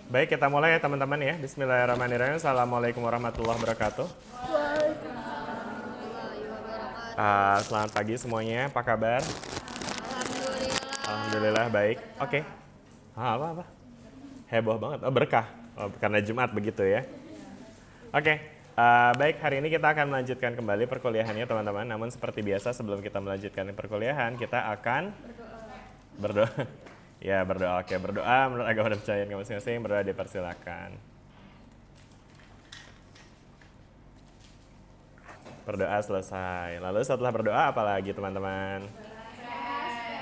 Baik, kita mulai ya teman-teman ya. Bismillahirrahmanirrahim. Assalamualaikum warahmatullahi wabarakatuh. Selamat pagi semuanya. Apa kabar? Alhamdulillah baik. Oke. Apa? Heboh banget. Oh, berkah. Oh, karena Jumat begitu ya. Oke. Baik, hari ini kita akan melanjutkan kembali perkuliahannya teman-teman. Namun seperti biasa sebelum kita melanjutkan perkuliahan, kita akan berdoa. Ya, berdoa. Oke, berdoa menurut agama dan kepercayaan masing-masing. Berdoa dipersilakan. Berdoa selesai. Lalu setelah berdoa apa lagi teman-teman?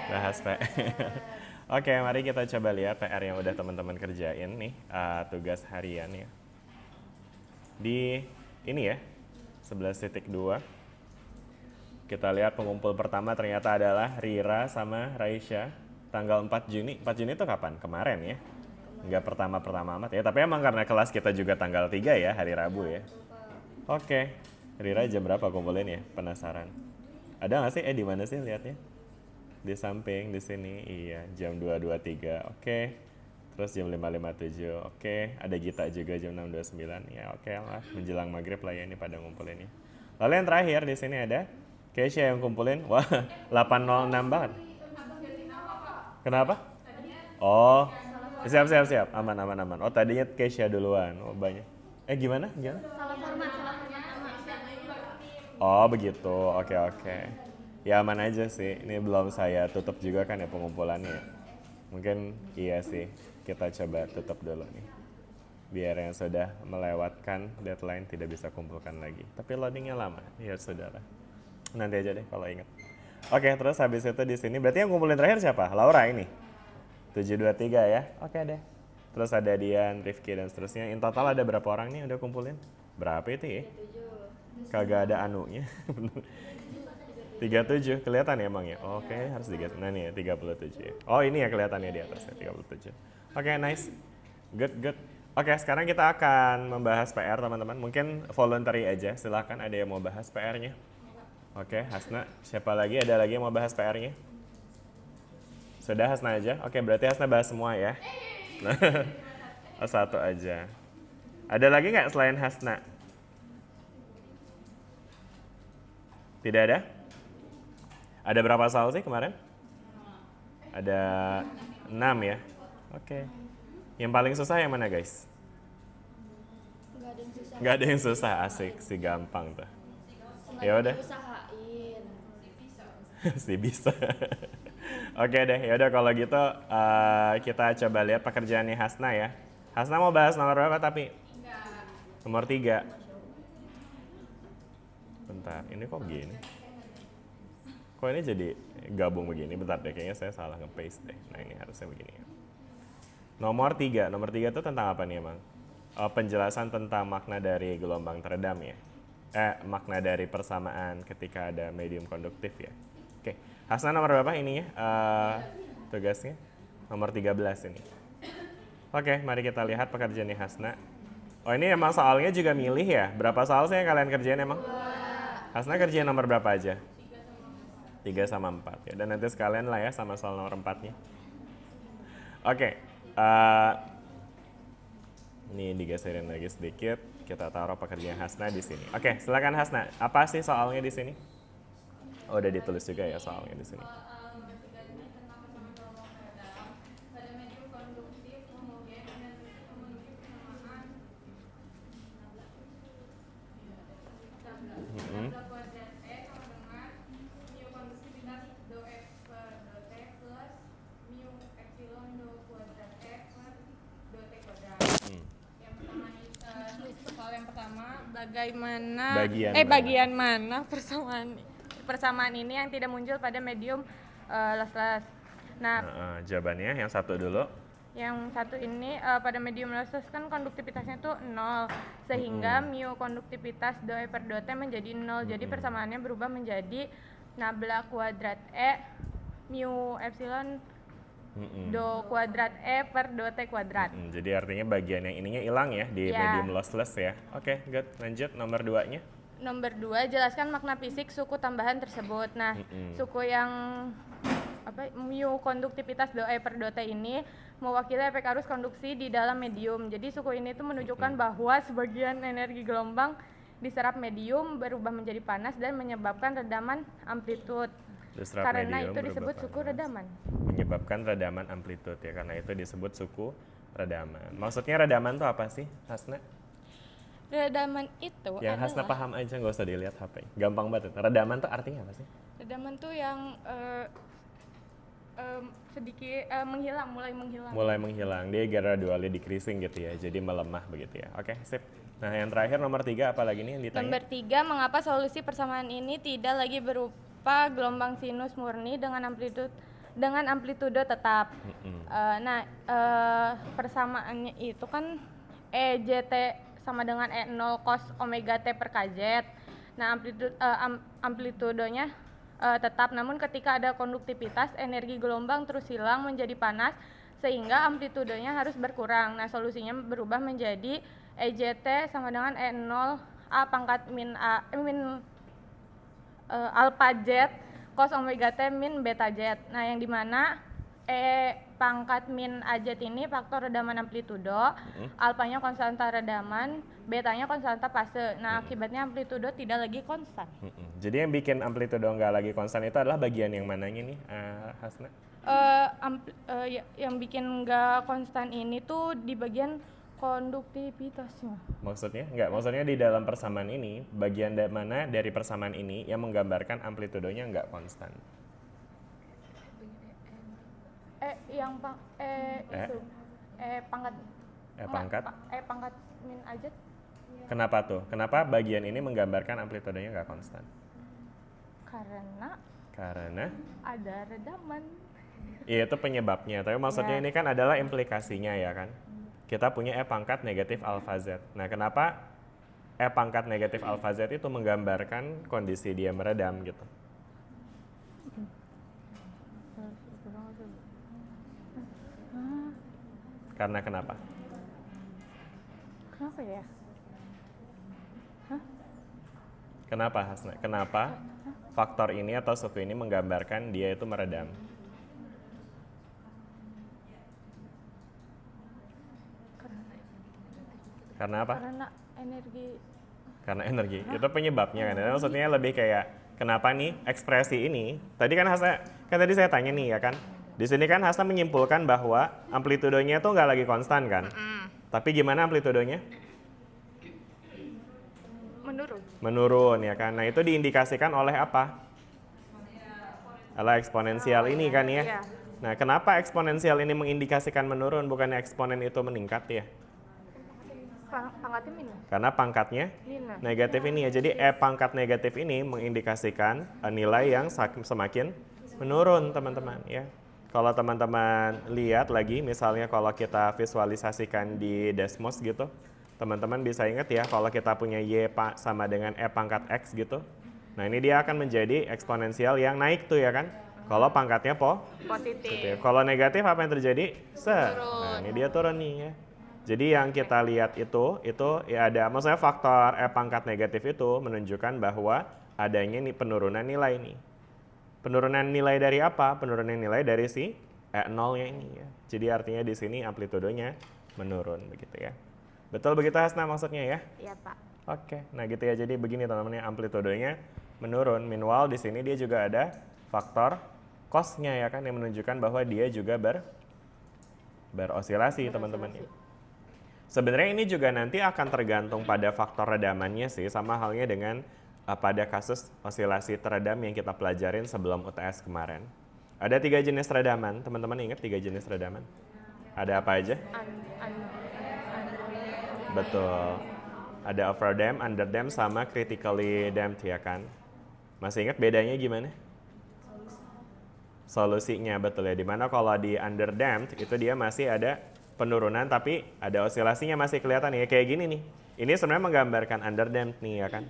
Bahas PR. Oke, mari kita coba lihat PR yang udah teman-teman kerjain nih, tugas harian ya. Di ini ya, 11.2. Kita lihat pengumpul pertama ternyata adalah Rira sama Raisya. Tanggal 4 Juni. 4 Juni itu kapan? Kemarin ya. Enggak pertama-pertama amat ya. Tapi emang karena kelas kita juga tanggal 3 ya, hari Rabu ya. Oke. Rira jam berapa kumpulin ya? Penasaran. Ada nggak sih? Di mana sih lihatnya? Di samping, di sini. Iya, jam 2.23. Oke. Terus jam 5.57. Oke. Ada Gita juga jam 6.29. Ya oke lah. Menjelang maghrib lah ya ini pada ngumpulinnya. Lalu yang terakhir di sini ada Keisha yang kumpulin. Wah, 8.06 banget. Kenapa? Oh, siap. Aman. Oh, tadinya Keisha duluan. Oh, banyak. Gimana? Salah format nama. Oh, begitu. Oke. Ya aman aja sih. Ini belum saya tutup juga kan ya pengumpulannya. Mungkin iya sih. Kita coba tutup dulu nih. Biar yang sudah melewatkan deadline tidak bisa kumpulkan lagi. Tapi loadingnya lama. Ya sudahlah. Nanti aja deh kalau ingat. Oke, terus habis itu di sini berarti yang kumpulin terakhir siapa? Laura ini. 723 ya. Oke deh. Terus ada Dian, Rifki dan seterusnya. In total ada berapa orang nih udah kumpulin? Berapa itu ya? Kagak ada anunya. 37 kelihatan ya emang ya? Oke, harus diganti. Nah nih ya 37 ya. Oh, ini ya kelihatannya di atasnya 37. Oke, nice. Good. Oke, sekarang kita akan membahas PR teman-teman. Mungkin voluntary aja. Silahkan ada yang mau bahas PR-nya. Oke, Hasna. Siapa lagi? Ada lagi yang mau bahas PR-nya? Sudah Hasna aja? Oke, berarti Hasna bahas semua ya? Oh, satu aja. Ada lagi nggak selain Hasna? Tidak ada? Ada berapa soal sih kemarin? Ada 6 ya? Oke. Yang paling susah yang mana guys? Nggak ada yang susah, asik sih gampang tuh. Ya udah. Usahain. Si bisa. Oke deh, ya udah kalau gitu kita coba lihat pekerjaannya Hasna ya. Hasna mau bahas nomor berapa tapi? Nomor 3. Bentar, ini kok gini? Kok ini jadi gabung begini? Bentar deh, kayaknya saya salah nge-paste deh. Nah ini harusnya begini ya. Nomor 3 itu tentang apa nih emang? Penjelasan tentang makna dari gelombang teredam ya. Makna dari persamaan ketika ada medium konduktif ya. Oke, Hasna nomor berapa ininya? Tugasnya? Nomor 13 ini. Oke, mari kita lihat pekerjaannya Hasna. Oh ini emang soalnya juga milih ya? Berapa soal sih yang kalian kerjain emang? Hasna kerjain nomor berapa aja? 3 sama 4 ya. Dan nanti sekalian lah ya sama soal nomor 4-nya. Oke. Ini digeserin lagi sedikit. Kita taruh pekerjaan Hasna di sini. Oke, silakan Hasna. Apa sih soalnya di sini? Oh, udah ditulis juga ya soalnya di sini. Yang pertama, bagaimana Bagian mana persamaan ini yang tidak muncul pada medium lossless. Nah, jawabannya yang satu dulu. yang satu ini pada medium lossless kan konduktivitasnya tuh 0 sehingga mu konduktivitas doi per dot menjadi 0. Jadi persamaannya berubah menjadi nabla kuadrat E mu epsilon do kuadrat E per do T kuadrat. Jadi artinya bagian yang ininya hilang ya di medium lossless ya. Oke, good. Lanjut nomor 2-nya. Nomor 2, jelaskan makna fisik suku tambahan tersebut. Nah, suku yang mu konduktivitas dOE per dot ini mewakili efek arus konduksi di dalam medium. Jadi suku ini tuh menunjukkan bahwa sebagian energi gelombang diserap medium berubah menjadi panas dan menyebabkan redaman amplitude. Karena itu disebut suku redaman. Menyebabkan redaman amplitude ya, karena itu disebut suku redaman. Maksudnya redaman tuh apa sih, Hasna? Redaman itu yang Hasna paham aja, nggak usah dilihat HP. Gampang banget. Redaman tuh artinya apa sih? Redaman tuh yang sedikit menghilang, mulai menghilang. Dia gradually decreasing gitu ya, jadi melemah begitu ya. Oke, sip. Nah, yang terakhir nomor 3 apa lagi nih yang ditanya? Nomor 3, mengapa solusi persamaan ini tidak lagi berupa gelombang sinus murni dengan amplitudo tetap? Persamaannya itu kan EJT sama dengan E0 cos omega T per kz. Nah, amplitudonya tetap, namun ketika ada konduktivitas, energi gelombang terus hilang menjadi panas, sehingga amplitudonya harus berkurang. Nah, solusinya berubah menjadi EJT sama dengan E0 A pangkat min alpha Z cos omega T min beta Z. Nah, yang dimana E pangkat min AZ ini faktor redaman amplitudo, alfanya konstanta redaman, betanya konstanta fase. Nah, akibatnya amplitudo tidak lagi konstan. Jadi yang bikin amplitudo nggak lagi konstan itu adalah bagian yang mananya nih, Hasna? Yang bikin nggak konstan ini tuh di bagian konduktivitasnya. Maksudnya? Nggak, maksudnya di dalam persamaan ini, bagian mana dari persamaan ini yang menggambarkan amplitudonya nggak konstan? Pangkat min aja. Kenapa tuh? Kenapa bagian ini menggambarkan amplitudenya nggak konstan? Karena ada redaman. Iya, itu penyebabnya. Tapi maksudnya ini kan adalah implikasinya ya kan? Kita punya E pangkat negatif alfa Z. Nah, kenapa E pangkat negatif alfa Z itu menggambarkan kondisi dia meredam gitu? Karena kenapa? Kenapa ya? Kenapa, Hasna? Kenapa faktor ini atau suku ini menggambarkan dia itu meredam? Karena apa? Karena energi. Itu penyebabnya kan. Maksudnya lebih kayak kenapa nih ekspresi ini? Tadi kan Hasna, kan tadi saya tanya nih ya kan. Di sini kan Hasna menyimpulkan bahwa amplitudonya tuh nggak lagi konstan kan? Tapi gimana amplitudonya? Menurun ya kan. Nah, itu diindikasikan oleh apa? Adalah eksponensial ini kan ya. Iya. Nah, kenapa eksponensial ini mengindikasikan menurun bukannya eksponen itu meningkat ya? Pangkatnya min. Karena pangkatnya negatif ini ya. Jadi E pangkat negatif ini mengindikasikan nilai yang semakin menurun, teman-teman ya. Kalau teman-teman lihat lagi, misalnya kalau kita visualisasikan di Desmos gitu, teman-teman bisa ingat ya, kalau kita punya Y sama dengan E pangkat X gitu. Nah, ini dia akan menjadi eksponensial yang naik tuh ya kan. Kalau pangkatnya positif. Kalau negatif apa yang terjadi? Nah, ini dia turun nih ya. Jadi yang kita lihat itu ya ada, maksudnya faktor E pangkat negatif itu menunjukkan bahwa adanya nih penurunan nilai nih. Penurunan nilai dari apa? Penurunan nilai dari si E0-nya ini ya. Jadi artinya di sini amplitudonya menurun begitu ya. Betul begitu Hasna maksudnya ya? Iya, Pak. Oke. Nah, gitu ya. Jadi begini teman-teman, amplitudonya menurun. Meanwhile di sini dia juga ada faktor cos-nya ya kan yang menunjukkan bahwa dia juga berosilasi teman-teman ya. Sebenarnya ini juga nanti akan tergantung pada faktor redamannya sih, sama halnya dengan pada kasus osilasi teredam yang kita pelajarin sebelum UTS kemarin. Ada 3 jenis redaman, teman-teman ingat 3 jenis redaman? Ada apa aja? Betul. Ada overdamp, underdamp, sama critically damped ya kan? Masih ingat bedanya gimana? Solusinya betul ya, dimana kalau di underdamped itu dia masih ada penurunan tapi ada osilasinya masih kelihatan ya, kayak gini nih. Ini sebenarnya menggambarkan underdamped nih ya kan?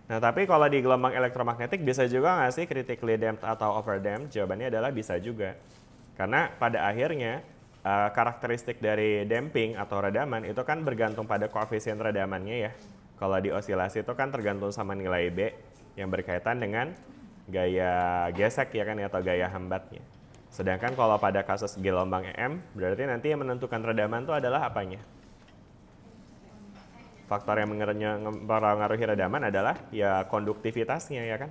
Nah, tapi kalau di gelombang elektromagnetik bisa juga nggak sih critically damped atau overdamped? Jawabannya adalah bisa juga. Karena pada akhirnya karakteristik dari damping atau redaman itu kan bergantung pada koefisien redamannya ya. Kalau di osilasi itu kan tergantung sama nilai B yang berkaitan dengan gaya gesek ya kan ya, atau gaya hambatnya. Sedangkan kalau pada kasus gelombang EM, berarti nanti yang menentukan redaman itu adalah apanya? Faktor yang mempengaruhi redaman adalah ya konduktivitasnya ya kan?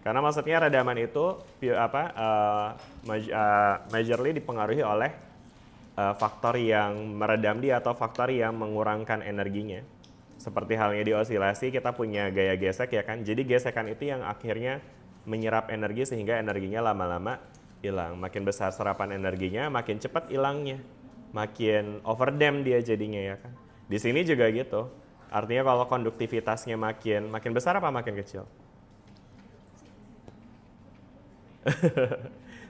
Karena maksudnya redaman itu majorly dipengaruhi oleh faktor yang meredam dia atau faktor yang mengurangkan energinya. Seperti halnya di osilasi kita punya gaya gesek ya kan. Jadi gesekan itu yang akhirnya menyerap energi sehingga energinya lama-lama hilang. Makin besar serapan energinya, makin cepat hilangnya. Makin overdamp dia jadinya ya kan. Di sini juga gitu. Artinya kalau konduktivitasnya makin besar apa makin kecil?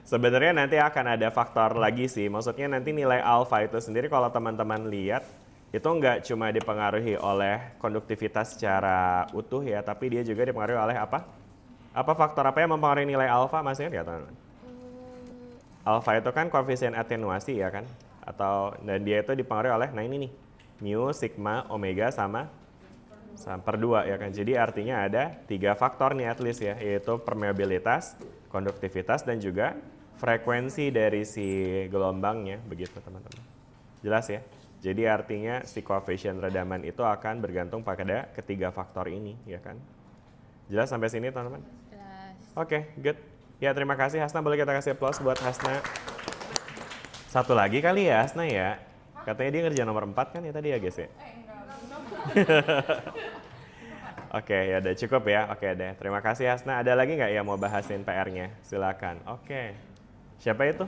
Sebenarnya nanti akan ada faktor lagi sih. Maksudnya nanti nilai alfa itu sendiri kalau teman-teman lihat itu nggak cuma dipengaruhi oleh konduktivitas secara utuh ya, tapi dia juga dipengaruhi oleh apa? Apa faktor apa yang mempengaruhi nilai alfa? Masih ingat ya teman-teman? Alfa itu kan koefisien atenuasi ya kan? Dan dia itu dipengaruhi oleh, nah ini nih, mu, sigma, omega sama per 2 ya kan. Jadi artinya ada 3 faktor nih at least ya, yaitu permeabilitas, konduktivitas, dan juga frekuensi dari si gelombangnya, begitu teman-teman. Jelas ya? Jadi artinya si koefisien redaman itu akan bergantung pada ketiga faktor ini ya kan. Jelas sampai sini teman-teman? Jelas. Oke, good. Ya terima kasih Hasna, boleh kita kasih applause buat Hasna. Satu lagi kali ya Hasna ya. Katanya dia ngerjain nomor 4 kan ya tadi ya guys ya? Oke, ya udah cukup ya. Oke deh, terima kasih Hasna. Ada lagi nggak yang mau bahasin PR-nya? Silakan. Oke. Siapa itu?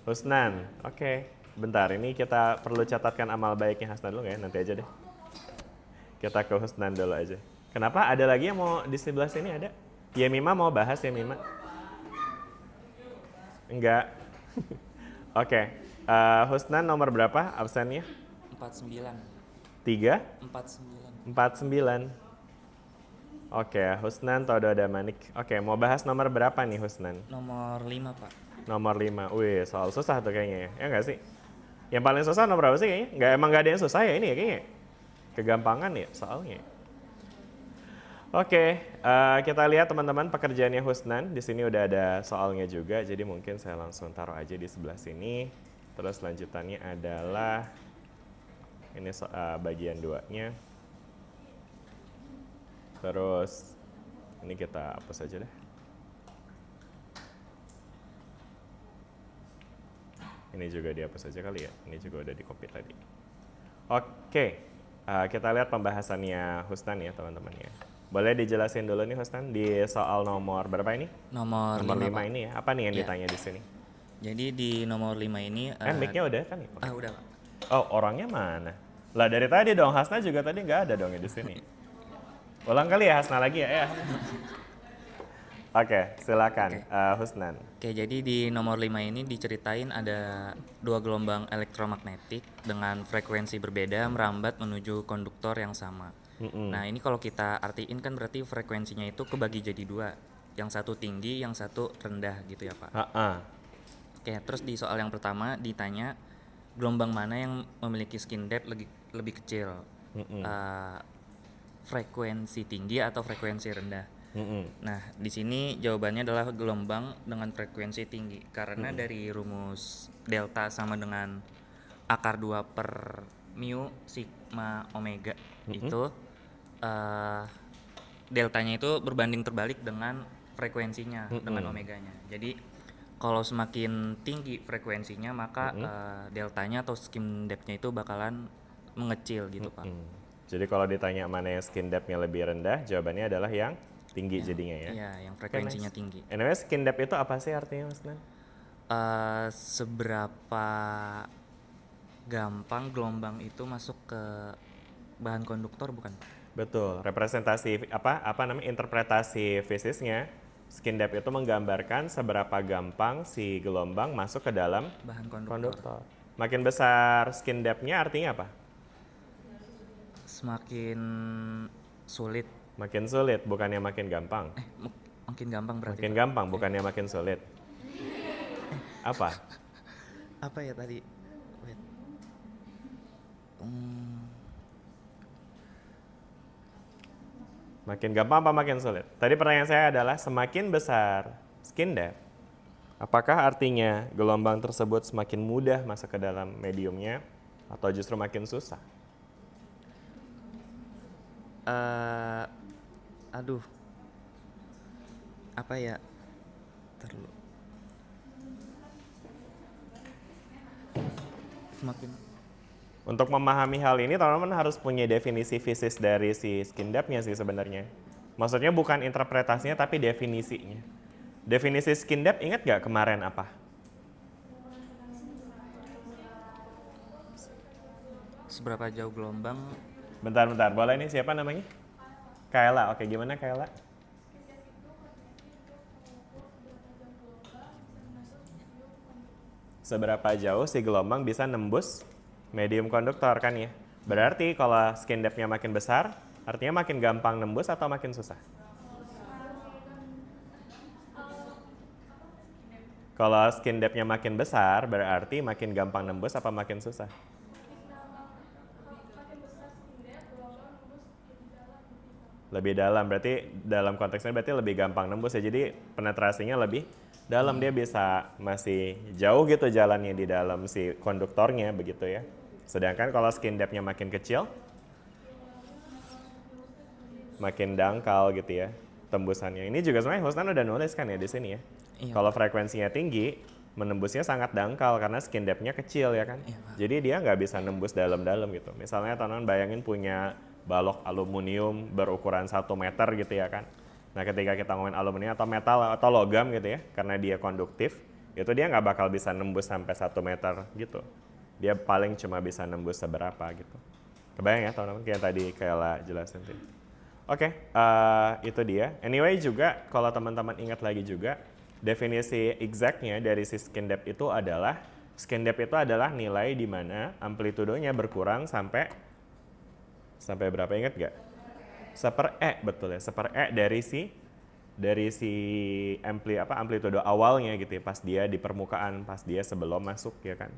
Husnan. Oke. Bentar, ini kita perlu catatkan amal baiknya Hasna dulu nggak ya? Nanti aja deh. Kita ke Husnan dulu aja. Kenapa? Ada lagi yang mau di sebelah sini ada? Ya Mima mau bahas ya Mima? Enggak. Oke. Husnan nomor berapa absennya? 49. 3? 49. 49. Oke, Husnan Todo Damanik. Oke, mau bahas nomor berapa nih Husnan? Nomor 5, Pak. Nomor 5. Wih, soal susah tuh kayaknya ya. Ya nggak sih? Yang paling susah nomor berapa sih kayaknya? Emang nggak ada yang susah ya ini ya kayaknya? Kegampangan ya soalnya. Oke, kita lihat teman-teman pekerjaannya Husnan. Di sini udah ada soalnya juga, jadi mungkin saya langsung taruh aja di sebelah sini. Terus lanjutannya adalah ini bagian 2-nya. Terus ini kita hapus aja deh. Ini juga dihapus aja kali ya. Ini juga udah di copy tadi. Oke, kita lihat pembahasannya Husnan ya teman-teman ya. Boleh dijelasin dulu nih Husnan di soal nomor berapa ini? Nomor 5 5, Pak. ini ya. Apa nih yang Ya. ditanya di sini? Jadi di nomor 5 ini Mic-nya udah kan ya? udah, Pak. Oh, orangnya mana? Lah dari tadi dong, Hasna juga tadi nggak ada dong ya di sini. Ulang kali ya Hasna lagi ya. Oke, silakan Husnan. Oke, jadi di nomor 5 ini diceritain ada 2 gelombang elektromagnetik dengan frekuensi berbeda merambat menuju konduktor yang sama. Nah, ini kalau kita artiin kan berarti frekuensinya itu kebagi jadi 2. Yang satu tinggi, yang satu rendah gitu ya, Pak. Oke, terus di soal yang pertama ditanya gelombang mana yang memiliki skin depth lebih kecil, frekuensi tinggi atau frekuensi rendah. Nah, di sini jawabannya adalah gelombang dengan frekuensi tinggi karena dari rumus delta sama dengan akar 2 per mu sigma omega itu deltanya itu berbanding terbalik dengan frekuensinya dengan omeganya. Jadi kalau semakin tinggi frekuensinya maka deltanya atau skin depth-nya itu bakalan mengecil gitu, Pak. Jadi kalau ditanya mana yang skin depth-nya lebih rendah, jawabannya adalah yang tinggi jadinya ya? Iya, yang frekuensinya tinggi. Anyway, skin depth itu apa sih artinya Mas Nan? Seberapa gampang gelombang itu masuk ke bahan konduktor bukan, Pak? Betul, representasi interpretasi fisiknya, skin depth itu menggambarkan seberapa gampang si gelombang masuk ke dalam Bahan konduktor. Makin besar skin depth-nya artinya apa? Semakin sulit. Makin sulit, bukannya makin gampang. Makin gampang berarti. Makin Pak. gampang, bukannya makin sulit. Apa? Apa ya tadi? Wait. Makin gampang apa makin sulit? Tadi pertanyaan saya adalah semakin besar skin depth, Apakah artinya gelombang tersebut semakin mudah masuk ke dalam mediumnya atau justru makin susah? Aduh, apa ya? Terlalu semakin Untuk memahami hal ini, teman-teman harus punya definisi fisis dari si skin depth-nya sih sebenarnya. Maksudnya bukan interpretasinya, tapi definisinya. Definisi skin depth ingat nggak kemarin apa? seberapa jauh gelombang. Bentar, boleh nih siapa namanya? Kaela, oke gimana Kaela? Seberapa jauh si gelombang bisa nembus medium konduktor kan ya? Berarti kalau skin depth-nya makin besar, artinya makin gampang nembus atau makin susah? Kalau skin depth-nya makin besar, berarti makin gampang nembus apa makin susah? Lebih dalam, berarti dalam konteksnya berarti lebih gampang nembus ya. Jadi penetrasinya lebih dalam, dia bisa masih jauh gitu jalannya di dalam si konduktornya begitu ya. Sedangkan kalau skin depth-nya makin kecil, makin dangkal gitu ya tembusannya. Ini juga sebenarnya Husnan udah nulis kan ya di sini ya. Iya. Kalau frekuensinya tinggi, menembusnya sangat dangkal karena skin depth-nya kecil ya kan. Iya, Pak. Jadi dia nggak bisa nembus dalam-dalam gitu. Misalnya teman-teman bayangin punya balok aluminium berukuran 1 meter gitu ya kan. Nah ketika kita ngomongin aluminium atau metal atau logam gitu ya, karena dia konduktif, itu dia nggak bakal bisa nembus sampai 1 meter gitu. Dia paling cuma bisa nembus seberapa gitu. Kebayang ya teman-teman kayak tadi Kayla jelasin sih. Oke, itu dia. Anyway juga kalau teman-teman ingat lagi juga, definisi exactnya dari si skin depth itu adalah nilai di mana amplitudonya berkurang sampai berapa, ingat nggak? 1/e, betul ya, 1/e dari si amplitudo awalnya gitu ya, pas dia di permukaan, pas dia sebelum masuk ya kan.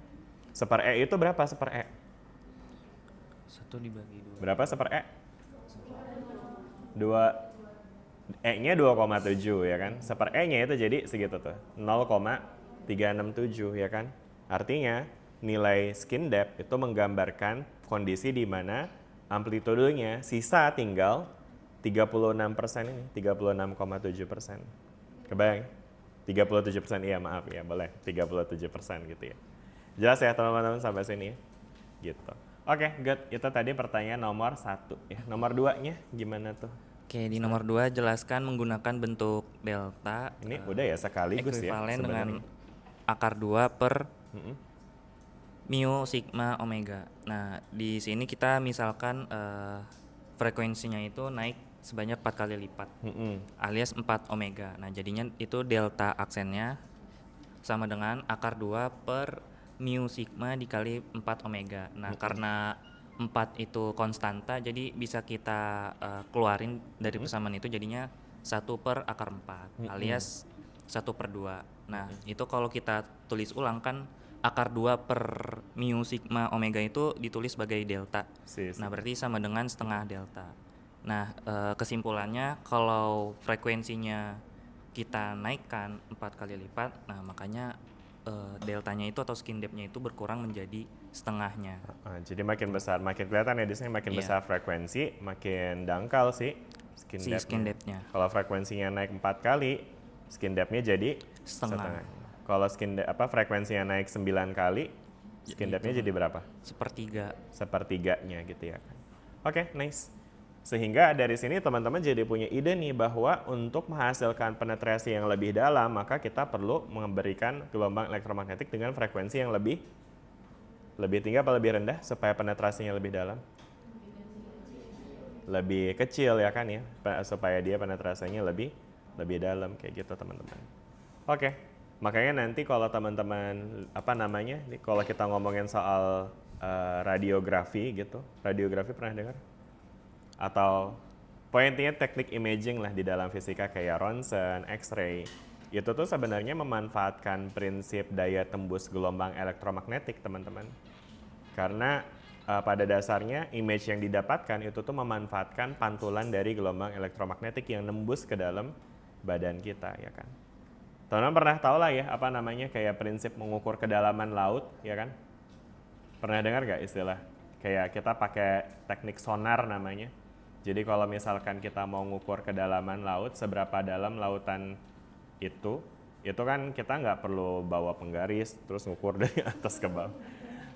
1/e itu berapa 1/e? 1 dibagi 2. Berapa 1/e? 2, E-nya 2,7 ya kan. 1/e-nya itu jadi segitu tuh, 0,367 ya kan. Artinya nilai skin depth itu menggambarkan kondisi di mana amplitudenya sisa tinggal 36% ini, 36,7%. Kebayang? 37%, iya maaf ya, boleh 37% gitu ya. Jelas ya teman-teman sampai sini ya? Gitu. Oke, good. Itu tadi pertanyaan nomor 1 ya. Nomor 2-nya gimana tuh? Oke, di nomor 2 jelaskan menggunakan bentuk delta. Ini udah ya sekaligus ya Ekuivalen dengan sebenarnya. akar 2 per mu sigma omega. Nah, di sini kita misalkan frekuensinya itu naik sebanyak 4 kali lipat, alias 4 omega. Nah, jadinya itu delta aksennya sama dengan akar 2 per mu sigma dikali 4 omega. Nah, karena 4 itu konstanta, jadi bisa kita keluarin dari persamaan itu jadinya 1 per akar 4, alias 1/2. Nah, itu kalau kita tulis ulang kan akar 2 per mu sigma omega itu ditulis sebagai delta. Nah, berarti sama dengan setengah delta. Nah, kesimpulannya kalau frekuensinya kita naikkan 4 kali lipat, nah makanya deltanya itu atau skin depth-nya itu berkurang menjadi setengahnya. Jadi makin besar, makin kelihatan ya di sini makin Iya. besar frekuensi, makin dangkal sih skin depth-nya. Kalau frekuensinya naik 4 kali, skin depth-nya jadi Setengah. Kalau frekuensinya naik 9 kali, skin depth-nya jadi berapa? Sepertiganya gitu ya kan. Oke, nice. Sehingga dari sini teman-teman jadi punya ide nih bahwa untuk menghasilkan penetrasi yang lebih dalam, maka kita perlu memberikan gelombang elektromagnetik dengan frekuensi yang lebih tinggi apa lebih rendah supaya penetrasinya lebih dalam? Lebih kecil ya kan ya, supaya dia penetrasinya lebih dalam kayak gitu teman-teman. Oke, makanya nanti kalau teman-teman kalau kita ngomongin soal radiografi gitu, radiografi pernah dengar? Atau pointinya teknik imaging lah di dalam fisika kayak ronsen, X-ray, itu tuh sebenarnya memanfaatkan prinsip daya tembus gelombang elektromagnetik teman-teman. Karena pada dasarnya image yang didapatkan itu tuh memanfaatkan pantulan dari gelombang elektromagnetik yang nembus ke dalam badan kita ya kan. Teman-teman pernah tahu lah ya apa namanya kayak prinsip mengukur kedalaman laut, ya kan? Pernah dengar gak istilah? Kayak kita pakai teknik sonar namanya. Jadi kalau misalkan kita mau ngukur kedalaman laut, seberapa dalam lautan itu kan kita nggak perlu bawa penggaris terus ngukur dari atas ke bawah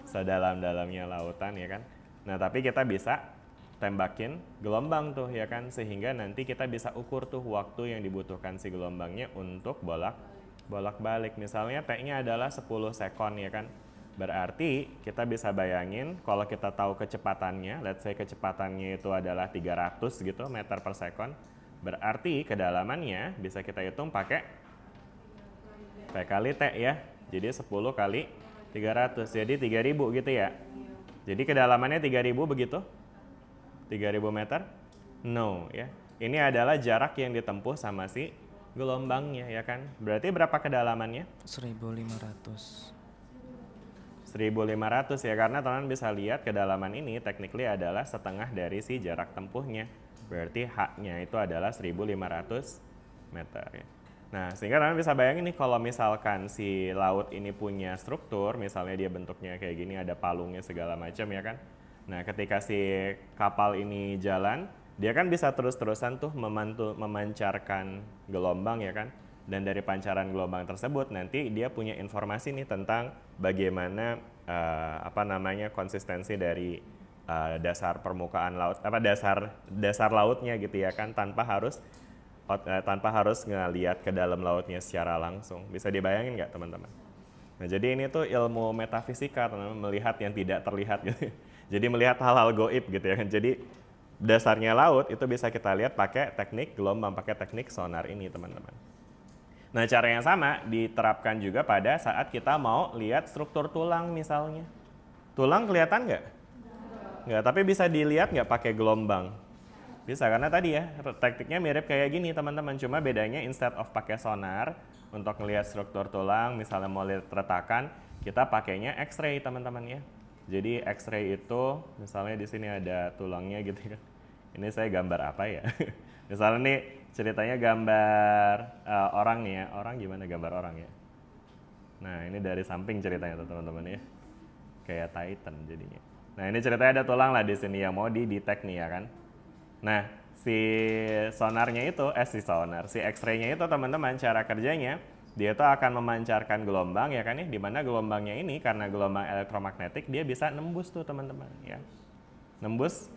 sedalam-dalamnya lautan, ya kan. Nah tapi kita bisa tembakin gelombang tuh, ya kan, sehingga nanti kita bisa ukur tuh waktu yang dibutuhkan si gelombangnya untuk bolak-balik. Misalnya T-nya adalah 10 sekon, ya kan. Berarti kita bisa bayangin kalau kita tahu kecepatannya, let's say kecepatannya itu adalah 300 gitu meter per sekon, berarti kedalamannya bisa kita hitung pakai P kali T ya. Jadi 10 kali 300, jadi 3000 gitu ya. Jadi kedalamannya 3000 begitu? 3000 meter? No ya. Ini adalah jarak yang ditempuh sama si gelombangnya, ya kan. Berarti berapa kedalamannya? 1500. 1500 ya, karena teman-teman bisa lihat kedalaman ini technically adalah setengah dari si jarak tempuhnya. Berarti H-nya itu adalah 1500 meter ya. Nah, sehingga teman-teman bisa bayangin nih kalau misalkan si laut ini punya struktur, misalnya dia bentuknya kayak gini, ada palungnya segala macam, ya kan. Nah, ketika si kapal ini jalan, dia kan bisa terus-terusan tuh memancarkan gelombang, ya kan. Dan dari pancaran gelombang tersebut nanti dia punya informasi nih tentang bagaimana konsistensi dari dasar permukaan laut, dasar lautnya gitu, ya kan, tanpa harus ngelihat ke dalam lautnya secara langsung. Bisa dibayangin nggak teman-teman? Nah, jadi ini tuh ilmu metafisika, teman-teman, melihat yang tidak terlihat gitu. Jadi melihat hal-hal goib gitu, ya kan. Jadi dasarnya laut itu bisa kita lihat pakai teknik gelombang, pakai teknik sonar ini, teman-teman. Nah, cara yang sama diterapkan juga pada saat kita mau lihat struktur tulang misalnya. Tulang kelihatan nggak? Nggak, tapi bisa dilihat nggak pakai gelombang? Bisa, karena tadi ya, tekniknya mirip kayak gini teman-teman. Cuma bedanya instead of pakai sonar untuk melihat struktur tulang, misalnya mau lihat retakan, kita pakainya X-ray teman-teman ya. Jadi X-ray itu, misalnya di sini ada tulangnya gitu kan. Ini saya gambar apa ya? Misalnya nih, ceritanya gambar orang nih ya. Orang gimana gambar orang ya? Nah, ini dari samping ceritanya tuh teman-teman ya. Kayak Titan jadinya. Nah, ini ceritanya ada tulang lah di sini yang mau di-detect nih, ya kan. Nah, si sonarnya itu, si X-ray-nya itu teman-teman, cara kerjanya, dia tuh akan memancarkan gelombang, ya kan ya, di mana gelombangnya ini karena gelombang elektromagnetik dia bisa nembus tuh teman-teman ya. Nembus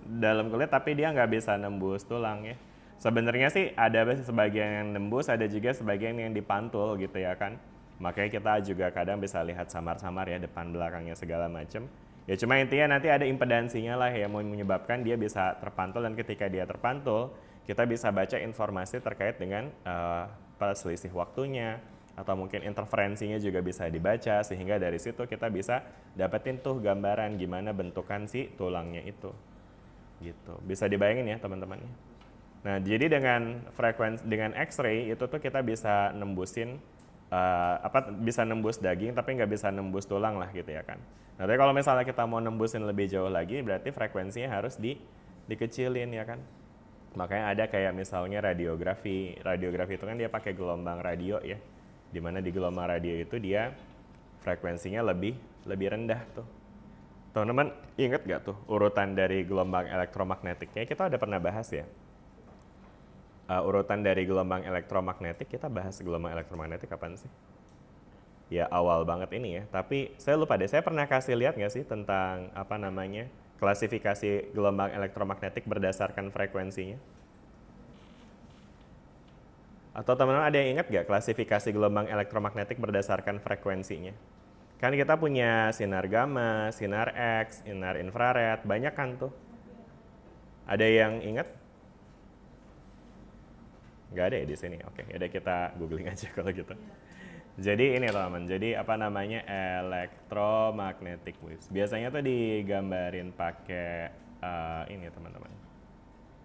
dalam kulit, tapi dia nggak bisa nembus tulang ya. Sebenarnya sih ada sebagian yang nembus, ada juga sebagian yang dipantul gitu, ya kan. Makanya kita juga kadang bisa lihat samar-samar ya depan belakangnya segala macem. Ya cuma intinya nanti ada impedansinya lah yang menyebabkan dia bisa terpantul, dan ketika dia terpantul kita bisa baca informasi terkait dengan selisih waktunya, atau mungkin interferensinya juga bisa dibaca, sehingga dari situ kita bisa dapetin tuh gambaran gimana bentukan si tulangnya itu gitu. Bisa dibayangin ya teman-teman. Nah, jadi dengan X-ray itu tuh kita bisa nembusin bisa nembus daging tapi nggak bisa nembus tulang lah gitu, ya kan. Nah, tapi kalau misalnya kita mau nembusin lebih jauh lagi, berarti frekuensinya harus dikecilin, ya kan. Makanya ada kayak misalnya radiografi itu kan dia pakai gelombang radio ya, dimana di gelombang radio itu dia frekuensinya lebih rendah tuh. Teman-teman inget gak tuh urutan dari gelombang elektromagnetiknya? Kita udah pernah bahas ya. Urutan dari gelombang elektromagnetik, kita bahas gelombang elektromagnetik kapan sih? Ya awal banget ini ya, tapi saya lupa deh, saya pernah kasih lihat nggak sih tentang klasifikasi gelombang elektromagnetik berdasarkan frekuensinya? Atau teman-teman ada yang ingat nggak klasifikasi gelombang elektromagnetik berdasarkan frekuensinya? Kan kita punya sinar gamma, sinar X, sinar infrared, banyak kan tuh. Ada yang ingat? Nggak ada ya di sini. Oke, yaudah kita googling aja kalau gitu. Jadi ini teman-teman, jadi electromagnetic waves. Biasanya tuh digambarin pakai ini teman-teman.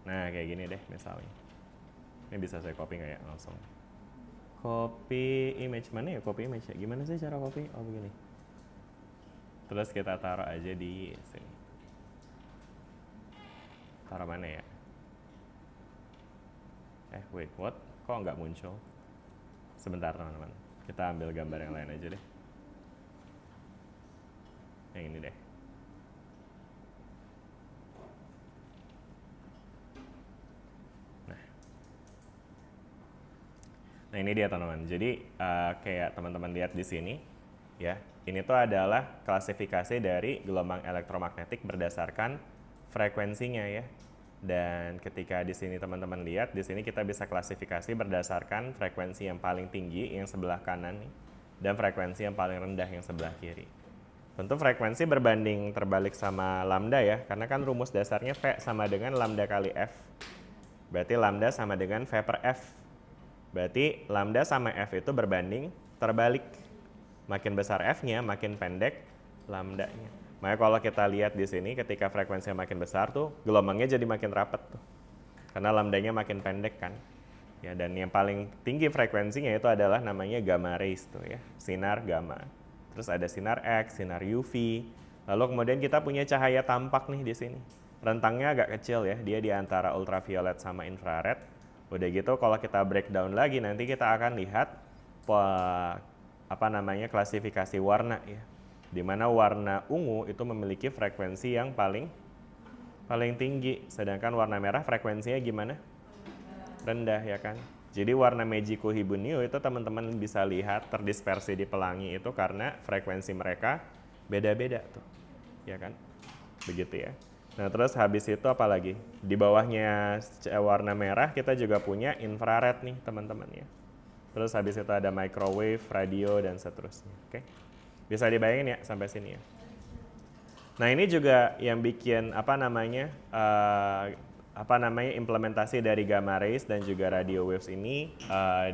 Nah kayak gini deh misalnya. Ini bisa saya copy nggak ya langsung? Copy image, mana ya copy image ya? Gimana sih cara copy? Oh begini. Terus kita taruh aja di sini. Taruh mana ya? Wait, what? Kok nggak muncul? Sebentar teman-teman, kita ambil gambar yang lain aja deh. Yang ini deh. Nah ini dia teman-teman. Jadi kayak teman-teman lihat di sini, ya, ini tuh adalah klasifikasi dari gelombang elektromagnetik berdasarkan frekuensinya ya. Dan ketika di sini teman-teman lihat, di sini kita bisa klasifikasi berdasarkan frekuensi yang paling tinggi yang sebelah kanan nih, dan frekuensi yang paling rendah yang sebelah kiri. Tentu frekuensi berbanding terbalik sama lambda ya, karena kan rumus dasarnya V sama dengan lambda kali F. Berarti lambda sama dengan V per F. Berarti lambda sama F itu berbanding terbalik. Makin besar F-nya, makin pendek lambdanya. Makanya kalau kita lihat di sini ketika frekuensinya makin besar tuh gelombangnya jadi makin rapat tuh. Karena lambdanya makin pendek kan. Ya, dan yang paling tinggi frekuensinya itu adalah namanya gamma rays tuh ya, sinar gamma. Terus ada sinar X, sinar UV. Lalu kemudian kita punya cahaya tampak nih di sini. Rentangnya agak kecil ya, dia di antara ultraviolet sama infrared. Udah gitu kalau kita breakdown lagi nanti kita akan lihat klasifikasi warna ya. Di mana warna ungu itu memiliki frekuensi yang paling tinggi, sedangkan warna merah frekuensinya gimana? Rendah ya kan. Jadi warna Magico Hiberneo itu teman-teman bisa lihat terdispersi di pelangi itu karena frekuensi mereka beda-beda tuh. Ya kan? Begitu ya. Nah terus habis itu apa lagi? Di bawahnya warna merah kita juga punya infrared nih teman-teman ya. Terus habis itu ada microwave, radio, dan seterusnya. Oke? Bisa dibayangin ya sampai sini ya. Nah ini juga yang bikin implementasi dari gamma rays dan juga radio waves ini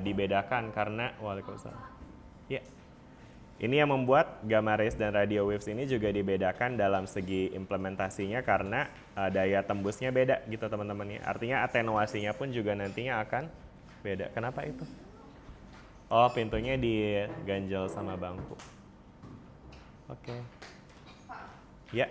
dibedakan karena waalaikumsalam. Ya. Ini yang membuat gamma rays dan radio waves ini juga dibedakan dalam segi implementasinya karena daya tembusnya beda gitu teman-teman ya. Artinya atenuasinya pun juga nantinya akan beda. Kenapa itu? Oh, pintunya diganjel sama bangku. Oke. Ya.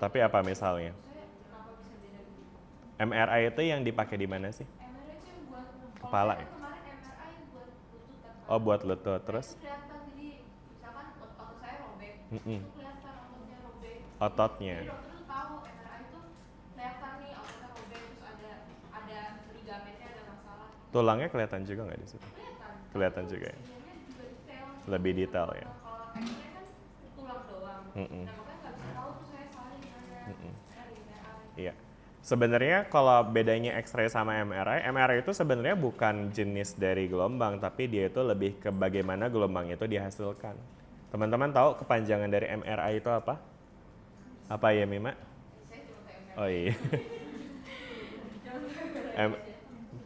Tapi apa misalnya? MRI itu yang dipakai di mana sih? Kepala ya? Oh, buat lutut. Terus? Ototnya. Tulangnya kelihatan juga nggak di situ? Kelihatan juga ya? Lebih detail ya? Iya. Sebenarnya kalau bedanya X-ray sama MRI, MRI itu sebenarnya bukan jenis dari gelombang, tapi dia itu lebih ke bagaimana gelombang itu dihasilkan. Teman-teman tahu kepanjangan dari MRI itu apa? Apa ya, Mima? Oh iya.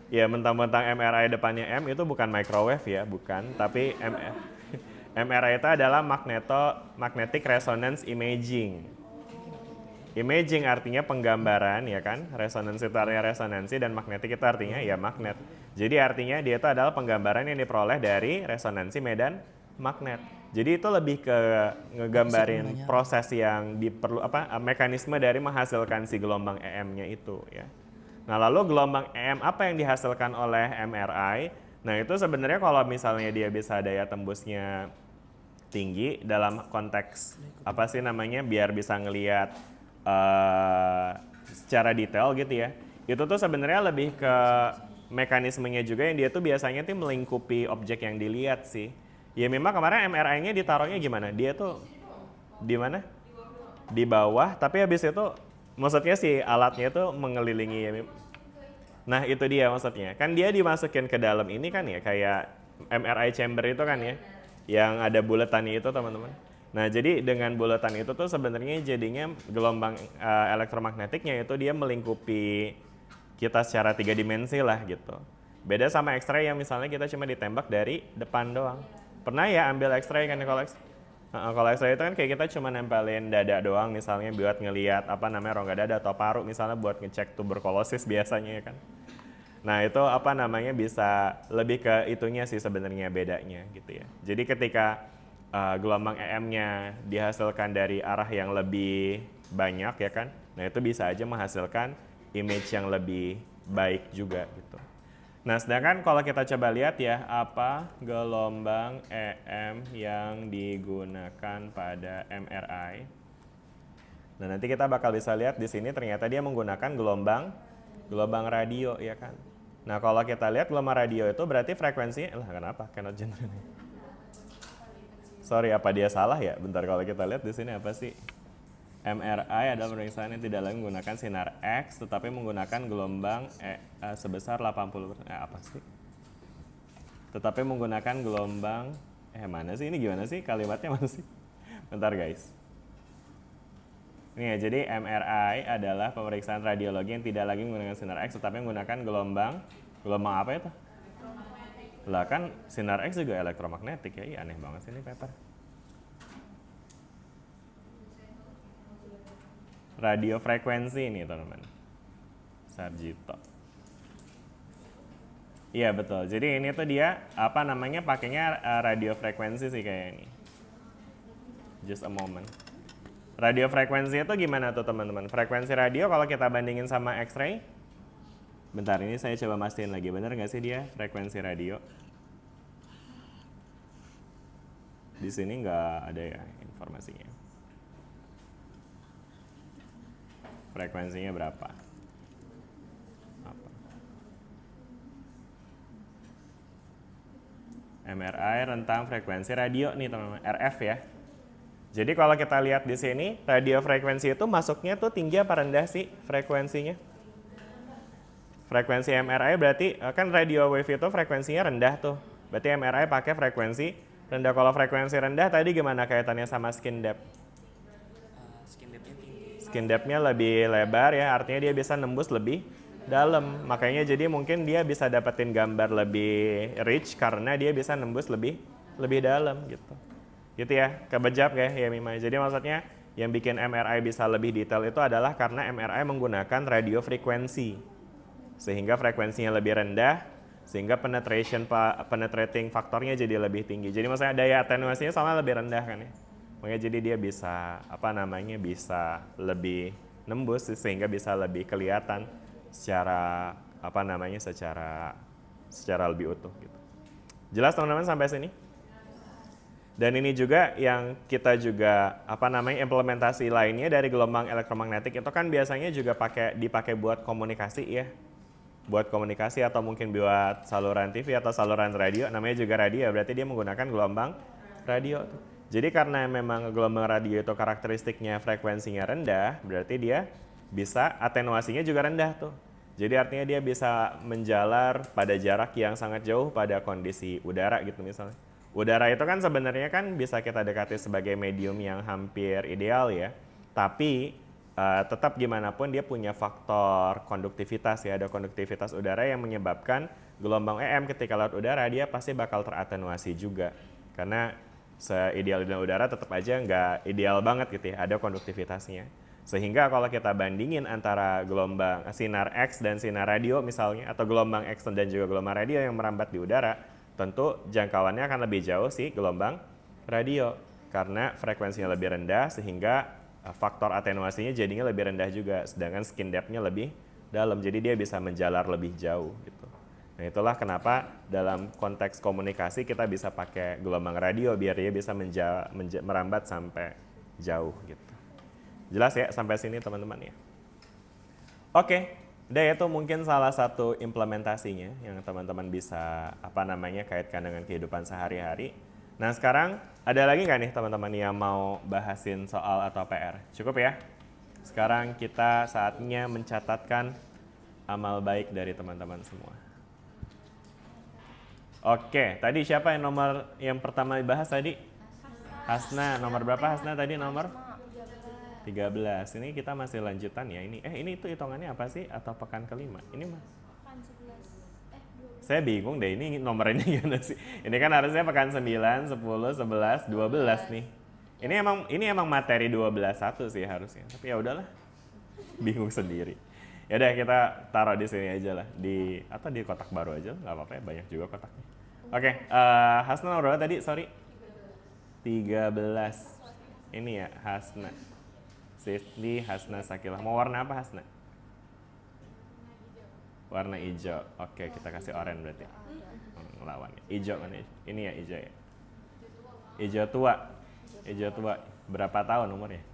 Ya, mentang-mentang MRI depannya M itu bukan microwave ya, bukan. Tapi MRI itu adalah magnetic resonance imaging. Imaging artinya penggambaran ya kan, resonansi itu artinya resonansi dan magnetik itu artinya ya magnet. Jadi artinya dia itu adalah penggambaran yang diperoleh dari resonansi medan magnet. Jadi itu lebih ke ngegambarin proses yang mekanisme dari menghasilkan si gelombang EM-nya itu ya. Nah lalu gelombang EM apa yang dihasilkan oleh MRI? Nah itu sebenarnya kalau misalnya dia bisa daya tembusnya tinggi dalam konteks biar bisa ngelihat secara detail gitu ya. Itu tuh sebenarnya lebih ke mekanismenya juga yang dia tuh biasanya tuh melingkupi objek yang dilihat sih. Ya memang kemarin MRI-nya ditaruhnya gimana? Dia tuh di mana? Di bawah, tapi habis itu maksudnya si alatnya tuh mengelilingi ya. Nah, itu dia maksudnya. Kan dia dimasukin ke dalam ini kan ya, kayak MRI chamber itu kan ya. Yang ada buletannya itu, teman-teman. Nah, jadi dengan bulatan itu tuh sebenarnya jadinya gelombang elektromagnetiknya itu dia melingkupi kita secara 3 dimensi lah gitu. Beda sama X-ray yang misalnya kita cuma ditembak dari depan doang. Pernah ya ambil X-ray kan kalau X-ray itu kan kayak kita cuma nempelin dada doang misalnya buat ngelihat rongga dada atau paru misalnya buat ngecek tuberkulosis biasanya ya kan. Nah itu apa namanya bisa lebih ke itunya sih sebenarnya bedanya gitu ya. Jadi ketika gelombang EM-nya dihasilkan dari arah yang lebih banyak ya kan, nah itu bisa aja menghasilkan image yang lebih baik juga gitu. Nah sedangkan kalau kita coba lihat ya apa gelombang EM yang digunakan pada MRI. Nah nanti kita bakal bisa lihat di sini ternyata dia menggunakan gelombang radio ya kan. Nah kalau kita lihat gelombang radio itu berarti frekuensinya, lah kenapa? Cannot generate. Sorry, apa dia salah ya? Bentar, kalau kita lihat di sini apa sih? MRI adalah pemeriksaan yang tidak lagi menggunakan sinar X, tetapi menggunakan gelombang sebesar 80%. Apa sih? Tetapi menggunakan gelombang, mana sih? Ini gimana sih? Kalimatnya mana sih? Bentar guys. Nih ya, jadi MRI adalah pemeriksaan radiologi yang tidak lagi menggunakan sinar X, tetapi menggunakan gelombang apa itu? Lah kan sinar X juga elektromagnetik ya, iya aneh banget sih ini paper. Radio frekuensi ini teman-teman. Sarjito. Iya betul, jadi ini tuh dia apa namanya pakainya radio frekuensi sih kayak ini. Just a moment. Radio frekuensi itu gimana tuh teman-teman? Frekuensi radio kalau kita bandingin sama X-ray, bentar ini saya coba mastiin lagi, bener nggak sih dia frekuensi radio? Di sini nggak ada ya informasinya. Frekuensinya berapa? Apa? MRI rentang frekuensi radio nih teman-teman, RF ya. Jadi kalau kita lihat di sini, radio frekuensi itu masuknya tuh tinggi apa rendah sih frekuensinya? Frekuensi MRI berarti kan radio wave itu frekuensinya rendah tuh. Berarti MRI pakai frekuensi rendah. Kalau frekuensi rendah tadi gimana kaitannya sama skin depth? Skin depth-nya tinggi. Skin depth-nya lebih lebar ya, artinya dia bisa nembus lebih dalam. Makanya jadi mungkin dia bisa dapetin gambar lebih rich karena dia bisa nembus lebih dalam gitu. Gitu ya, kebejap ya Mima. Jadi maksudnya yang bikin MRI bisa lebih detail itu adalah karena MRI menggunakan radio frekuensi. Sehingga frekuensinya lebih rendah, sehingga penetrating faktornya jadi lebih tinggi. Jadi maksudnya daya atenuasinya sama lebih rendah kan ya. Makanya jadi dia bisa bisa lebih nembus sehingga bisa lebih kelihatan secara secara lebih utuh gitu. Jelas teman-teman sampai sini? Dan ini juga yang kita juga implementasi lainnya dari gelombang elektromagnetik itu kan biasanya juga dipakai buat komunikasi ya. Buat komunikasi atau mungkin buat saluran TV atau saluran radio, namanya juga radio, berarti dia menggunakan gelombang radio. Jadi karena memang gelombang radio itu karakteristiknya frekuensinya rendah, berarti dia bisa atenuasinya juga rendah tuh. Jadi artinya dia bisa menjalar pada jarak yang sangat jauh pada kondisi udara gitu misalnya. Udara itu kan sebenarnya kan bisa kita dekati sebagai medium yang hampir ideal ya. Tapi tetap gimana pun dia punya faktor konduktivitas ya. Ada konduktivitas udara yang menyebabkan gelombang EM ketika laut udara dia pasti bakal teratenuasi juga. Karena seideal-ideal udara tetap aja nggak ideal banget gitu ya. Ada konduktivitasnya. Sehingga kalau kita bandingin antara gelombang sinar X dan sinar radio misalnya, atau gelombang X dan juga gelombang radio yang merambat di udara, tentu jangkauannya akan lebih jauh sih gelombang radio karena frekuensinya lebih rendah sehingga faktor atenuasinya jadinya lebih rendah juga, sedangkan skin depth-nya lebih dalam, jadi dia bisa menjalar lebih jauh gitu. Nah itulah kenapa dalam konteks komunikasi kita bisa pakai gelombang radio biar dia bisa merambat sampai jauh gitu. Jelas ya sampai sini teman-teman ya? Oke. Udah itu mungkin salah satu implementasinya yang teman-teman bisa kaitkan dengan kehidupan sehari-hari. Nah sekarang ada lagi nggak nih teman-teman yang mau bahasin soal atau PR? Cukup ya? Sekarang kita saatnya mencatatkan amal baik dari teman-teman semua. Oke, tadi siapa yang pertama dibahas tadi? Hasna, nomor berapa Hasna tadi nomor? 13. Ini kita masih lanjutan ya ini. Ini itu hitungannya apa sih atau pekan kelima? Ini Mas. Pekan 11. Saya bingung deh ini nomornya gimana sih? Ini kan harusnya pekan 9, 10, 11, 12 nih. Ini emang materi 12.1 sih harusnya. Tapi ya udahlah. Bingung sendiri. Ya udah kita taruh di sini aja lah, atau di kotak baru aja, nggak apa-apa ya, banyak juga kotaknya. Oke, Hasna nomor berapa tadi? Sorry. 13. Ini ya Hasna. Safely Hasna Sakilah. Mau warna apa Hasna? Warna hijau. Oke, kita kasih oranye berarti. Ngelawannya. Hijau mana? Ini ya hijau ya. Hijau tua. Hijau tua. Berapa tahun umurnya?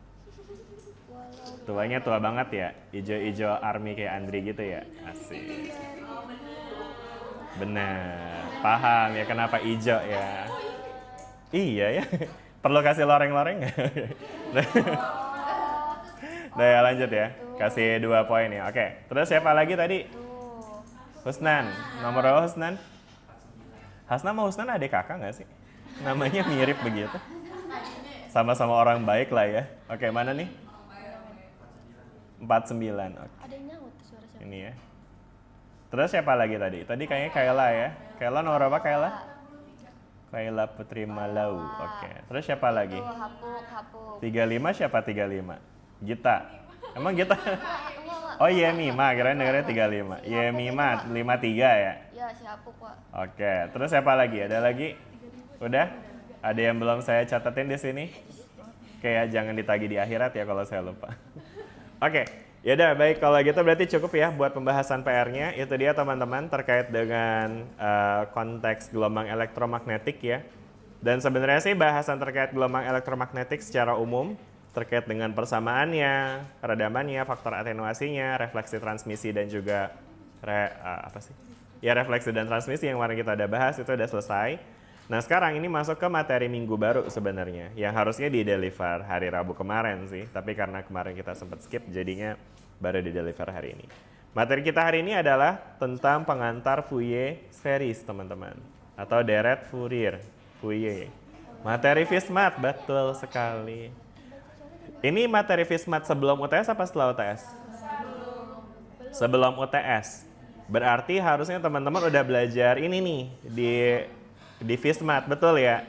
Tuanya tua banget ya. Hijau-hijau army kayak Andri gitu ya. Asik. Benar. Paham ya kenapa hijau ya. Iya ya. Perlu kasih loreng-loreng nggak? Udah ya lanjut ya. Kasih 2 poin ya. Oke. Terus siapa lagi tadi? Husnan. Nomor berapa Husnan? Hasna sama Husnan adik kakak nggak sih? Namanya mirip begitu. Sama-sama orang baik lah ya. Oke, mana nih? 49. Oke. Ada yang nyaut suara siapa? Ini ya. Terus siapa lagi tadi? Tadi kayaknya Kayla ya. Kayla nomor berapa Kayla? Kayla Putri Malau. Oke. Terus siapa lagi? Hapuk. 35 siapa 35? Gita. Emang Gita? Enggak. Oh Yemima, kirain dengarnya 35. Yemima 53 ya? Ya si Hapuk, Pak. Oke, terus siapa lagi? Ada lagi? Udah? Ada yang belum saya catatin di sini? Kayak jangan ditagih di akhirat ya kalau saya lupa. Oke, yaudah baik kalau gitu berarti cukup ya buat pembahasan PR-nya. Itu dia teman-teman terkait dengan konteks gelombang elektromagnetik ya. Dan sebenarnya sih bahasan terkait gelombang elektromagnetik secara umum terkait dengan persamaannya, peredamannya, faktor atenuasinya, refleksi transmisi dan juga refleksi dan transmisi yang kemarin kita udah bahas itu udah selesai. Nah sekarang ini masuk ke materi minggu baru sebenarnya yang harusnya di-deliver hari Rabu kemarin sih, tapi karena kemarin kita sempat skip jadinya baru di-deliver hari ini. Materi kita hari ini adalah tentang pengantar Fourier series teman-teman, atau deret Fourier. Materi Fismat, betul sekali. Ini materi Fismat sebelum UTS apa setelah UTS? Sebelum UTS. Berarti harusnya teman-teman udah belajar ini nih di Fismat, betul ya?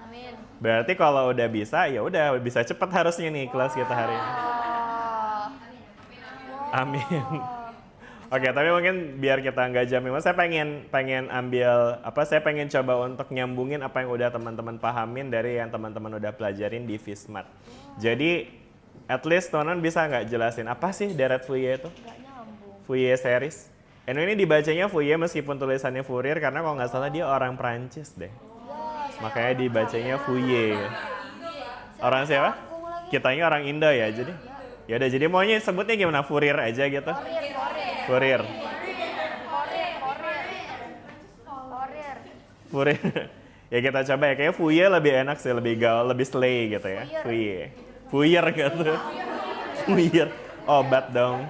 Amin. Berarti kalau udah bisa, ya udah bisa cepet harusnya nih kelas kita hari ini. Amin. Oke, tapi mungkin biar kita nggak jamin, saya pengen ambil saya pengen coba untuk nyambungin apa yang udah teman-teman pahamin dari yang teman-teman udah pelajarin di Fismat. Jadi, at least teman-teman bisa nggak jelasin apa sih deret Fourier itu? Gak nyambung. Fourier series. Ini dibacanya Fourier meskipun tulisannya Fourier karena kalau nggak salah dia orang Prancis deh. Makanya dibacanya Fourier. Orang siapa? Kitanya orang Indo ya, jadi. Ya udah, jadi maunya sebutnya gimana? Fourier aja gitu. Fourier. Fourier. Ya kita coba ya, kayaknya Fourier lebih enak sih, lebih gaul, lebih slay gitu ya. Fourier gitu. Fourier. Obat dong.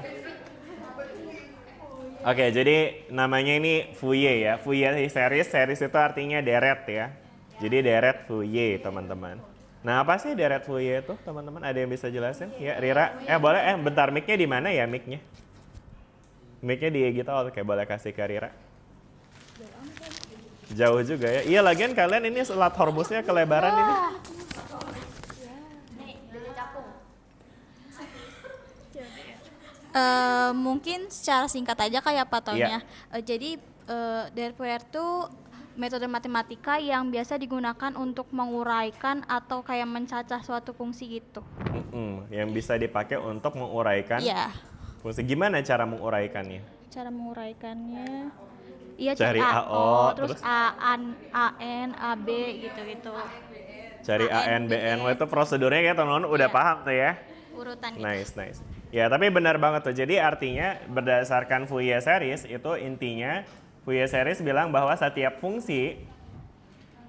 Oke, jadi namanya ini Fourier ya. Fourier series itu artinya deret ya. Jadi deret Fourier, teman-teman. Nah, apa sih deret Fourier itu, teman-teman? Ada yang bisa jelasin? Ya, Rira. Boleh. Bentar, mic-nya di mana ya mic-nya? Mic-nya di gitu, oke, boleh kasih ke Rira. Jauh juga ya. Iya, lagian kalian ini selat horbusnya kelebaran ini. Nih, dari capung. Mungkin secara singkat aja kayak apa taunya. Iya. Jadi deret Fourier itu metode matematika yang biasa digunakan untuk menguraikan atau kayak mencacah suatu fungsi gitu. Yang bisa dipakai untuk menguraikan. Iya. Fungsi gimana cara menguraikannya? Cara menguraikannya, iya Cari cari AO, AO, terus terus? AN, AB gitu-gitu. Cari AN, BN, itu prosedurnya kayak teman-teman udah paham tuh ya. Urutan gitu. Nice. Ya, tapi benar banget tuh. Jadi artinya berdasarkan Fourier series itu intinya Fourier series bilang bahwa setiap fungsi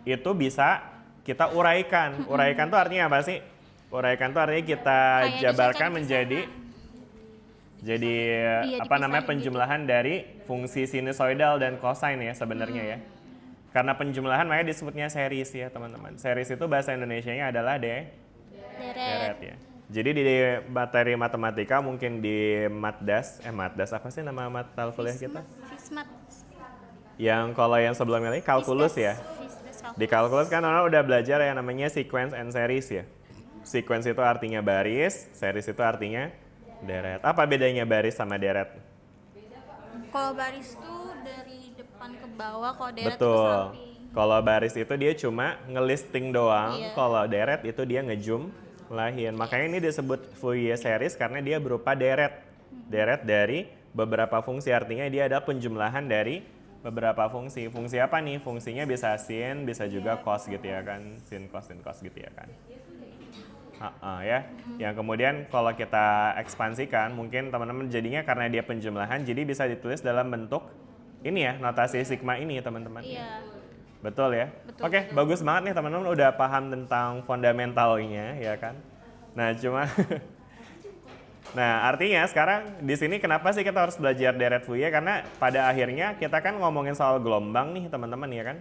itu bisa kita uraikan. Uraikan tuh artinya apa sih? Uraikan tuh artinya kita Kayak jabarkan disecah-disecah. menjadi Iya, namanya dipisahin penjumlahan dari fungsi sinusoidal dan cosine ya sebenarnya ya. Karena penjumlahan makanya disebutnya series ya, teman-teman. Series itu bahasa Indonesianya adalah deret ya. Jadi di materi matematika mungkin di Matdas apa sih nama mata kuliah kita? Fismat. Yang kalau yang sebelumnya lagi kalkulus ya. Di kalkulus kan orang udah belajar yang namanya sequence and series ya. Sequence itu artinya baris, series itu artinya Deret. Apa bedanya baris sama deret? Kalau baris tuh dari depan ke bawah, kalau deret tuh ke Betul. samping. Kalau baris itu dia cuma ngelisting doang. Iya. Kalau deret itu dia ngejumlahin. Makanya ini disebut Fourier series karena dia berupa deret. Deret dari beberapa fungsi, artinya dia ada penjumlahan dari beberapa fungsi. Fungsi apa nih? Fungsinya bisa sin, bisa juga cos gitu ya kan. Sin, cos gitu ya kan. Ya. Yang kemudian kalau kita ekspansikan, mungkin teman-teman jadinya karena dia penjumlahan, jadi bisa ditulis dalam bentuk ini ya, notasi sigma ini teman-teman. Iya. Betul ya? Betul, Oke, betul. bagus banget nih teman-teman udah paham tentang fundamentalnya ya kan. Nah, cuma nah, artinya sekarang di sini kenapa sih kita harus belajar deret Fourier? Karena pada akhirnya kita kan ngomongin soal gelombang nih teman-teman ya kan.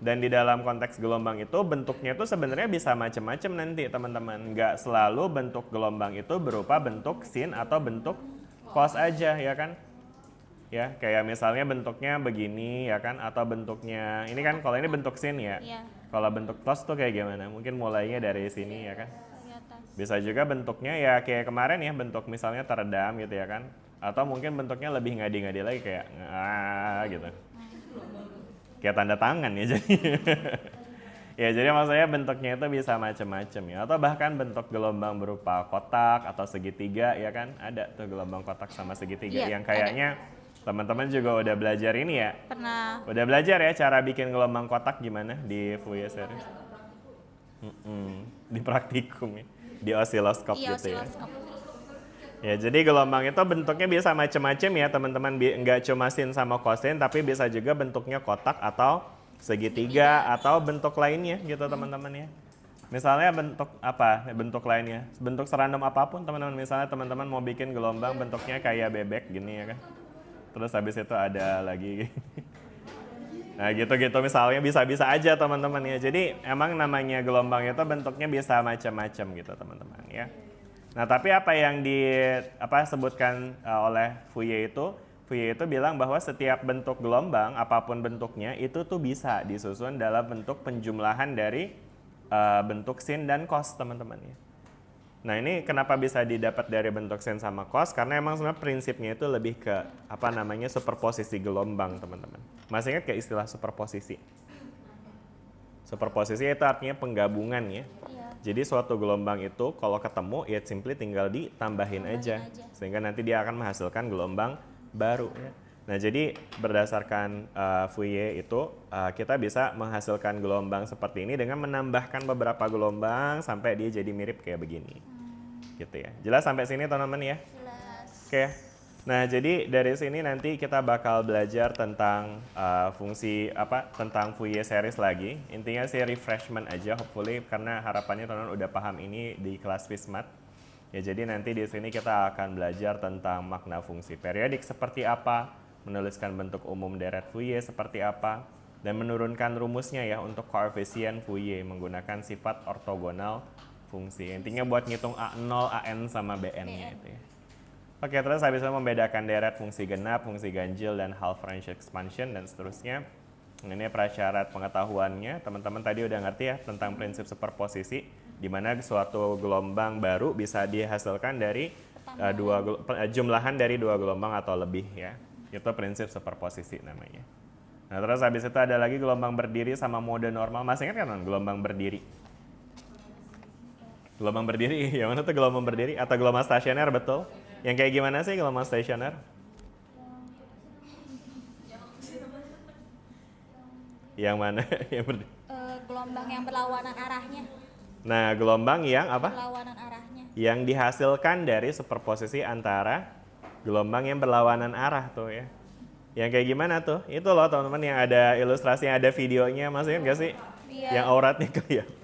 Dan di dalam konteks gelombang itu bentuknya itu sebenarnya bisa macam-macam nanti teman-teman. Nggak selalu bentuk gelombang itu berupa bentuk sin atau bentuk cos aja ya kan. Ya, kayak misalnya bentuknya begini ya kan, atau bentuknya ini kan kalau ini bentuk sin ya. Iya. Kalau bentuk cos tuh kayak gimana? Mungkin mulainya dari sini ya kan. Di atas. Bisa juga bentuknya ya kayak kemarin ya, bentuk misalnya teredam gitu ya kan. Atau mungkin bentuknya lebih ngadi-ngadi lagi kayak gitu. Kayak tanda tangan ya jadi. Ya jadi maksudnya bentuknya itu bisa macam-macam ya. Atau bahkan bentuk gelombang berupa kotak atau segitiga ya kan. Ada tuh gelombang kotak sama segitiga Iya, yang kayaknya teman-teman juga udah belajar ini ya. Pernah. Udah belajar ya cara bikin gelombang kotak gimana di Fourier series? Di praktikum ya. Di osiloskop Iya, gitu ya. osiloskop. Ya, jadi gelombang itu bentuknya bisa macam-macam ya teman-teman, nggak cuma sin sama kosin, tapi bisa juga bentuknya kotak atau segitiga atau bentuk lainnya gitu teman-teman ya. Misalnya bentuk apa? Bentuk lainnya, bentuk serandom apapun teman-teman. Misalnya teman-teman mau bikin gelombang bentuknya kayak bebek gini ya kan. Terus habis itu ada lagi. Nah gitu-gitu misalnya bisa-bisa aja teman-teman ya. Jadi emang namanya gelombang itu bentuknya bisa macam-macam gitu teman-teman ya. Nah, tapi apa yang disebutkan oleh Fourier itu bilang bahwa setiap bentuk gelombang, apapun bentuknya, itu tuh bisa disusun dalam bentuk penjumlahan dari bentuk sin dan cos, teman-teman ya. Nah, ini kenapa bisa didapat dari bentuk sin sama cos? Karena emang sebenarnya prinsipnya itu lebih ke superposisi gelombang, teman-teman. Masih ingat kayak istilah superposisi? Superposisi itu artinya penggabungan ya. Jadi suatu gelombang itu kalau ketemu ya simply tinggal ditambahin aja. Sehingga nanti dia akan menghasilkan gelombang baru ya. Nah jadi berdasarkan Fourier itu kita bisa menghasilkan gelombang seperti ini dengan menambahkan beberapa gelombang sampai dia jadi mirip kayak begini. Gitu ya. Jelas sampai sini teman-teman ya? Jelas. Oke. Nah, jadi dari sini nanti kita bakal belajar tentang tentang Fourier series lagi. Intinya sih refreshment aja hopefully karena harapannya teman-teman udah paham ini di kelas Fismat. Ya, jadi nanti di sini kita akan belajar tentang makna fungsi periodik seperti apa, menuliskan bentuk umum deret Fourier seperti apa, dan menurunkan rumusnya ya untuk koefisien Fourier menggunakan sifat ortogonal fungsi. Intinya buat ngitung A0, AN sama BN-nya itu ya. Oke, terus habis itu membedakan deret fungsi genap, fungsi ganjil, dan half range expansion, dan seterusnya. Ini prasyarat pengetahuannya, teman-teman tadi udah ngerti ya tentang prinsip superposisi, di mana suatu gelombang baru bisa dihasilkan dari jumlahan dari dua gelombang atau lebih ya. Itu prinsip superposisi namanya. Nah, terus habis itu ada lagi gelombang berdiri sama mode normal. Masih ingat kan gelombang berdiri? Gelombang berdiri, yang mana tuh gelombang berdiri? Atau gelombang stasioner, betul? Yang kayak gimana sih gelombang stasioner? Yang mana? Gelombang yang berlawanan arahnya. Nah, gelombang yang apa? Berlawanan arahnya. Yang dihasilkan dari superposisi antara gelombang yang berlawanan arah tuh ya. Yang kayak gimana tuh? Itu loh teman-teman yang ada ilustrasi, yang ada videonya. Masih ingat gak sih? Iya. Yang auratnya kelihatan.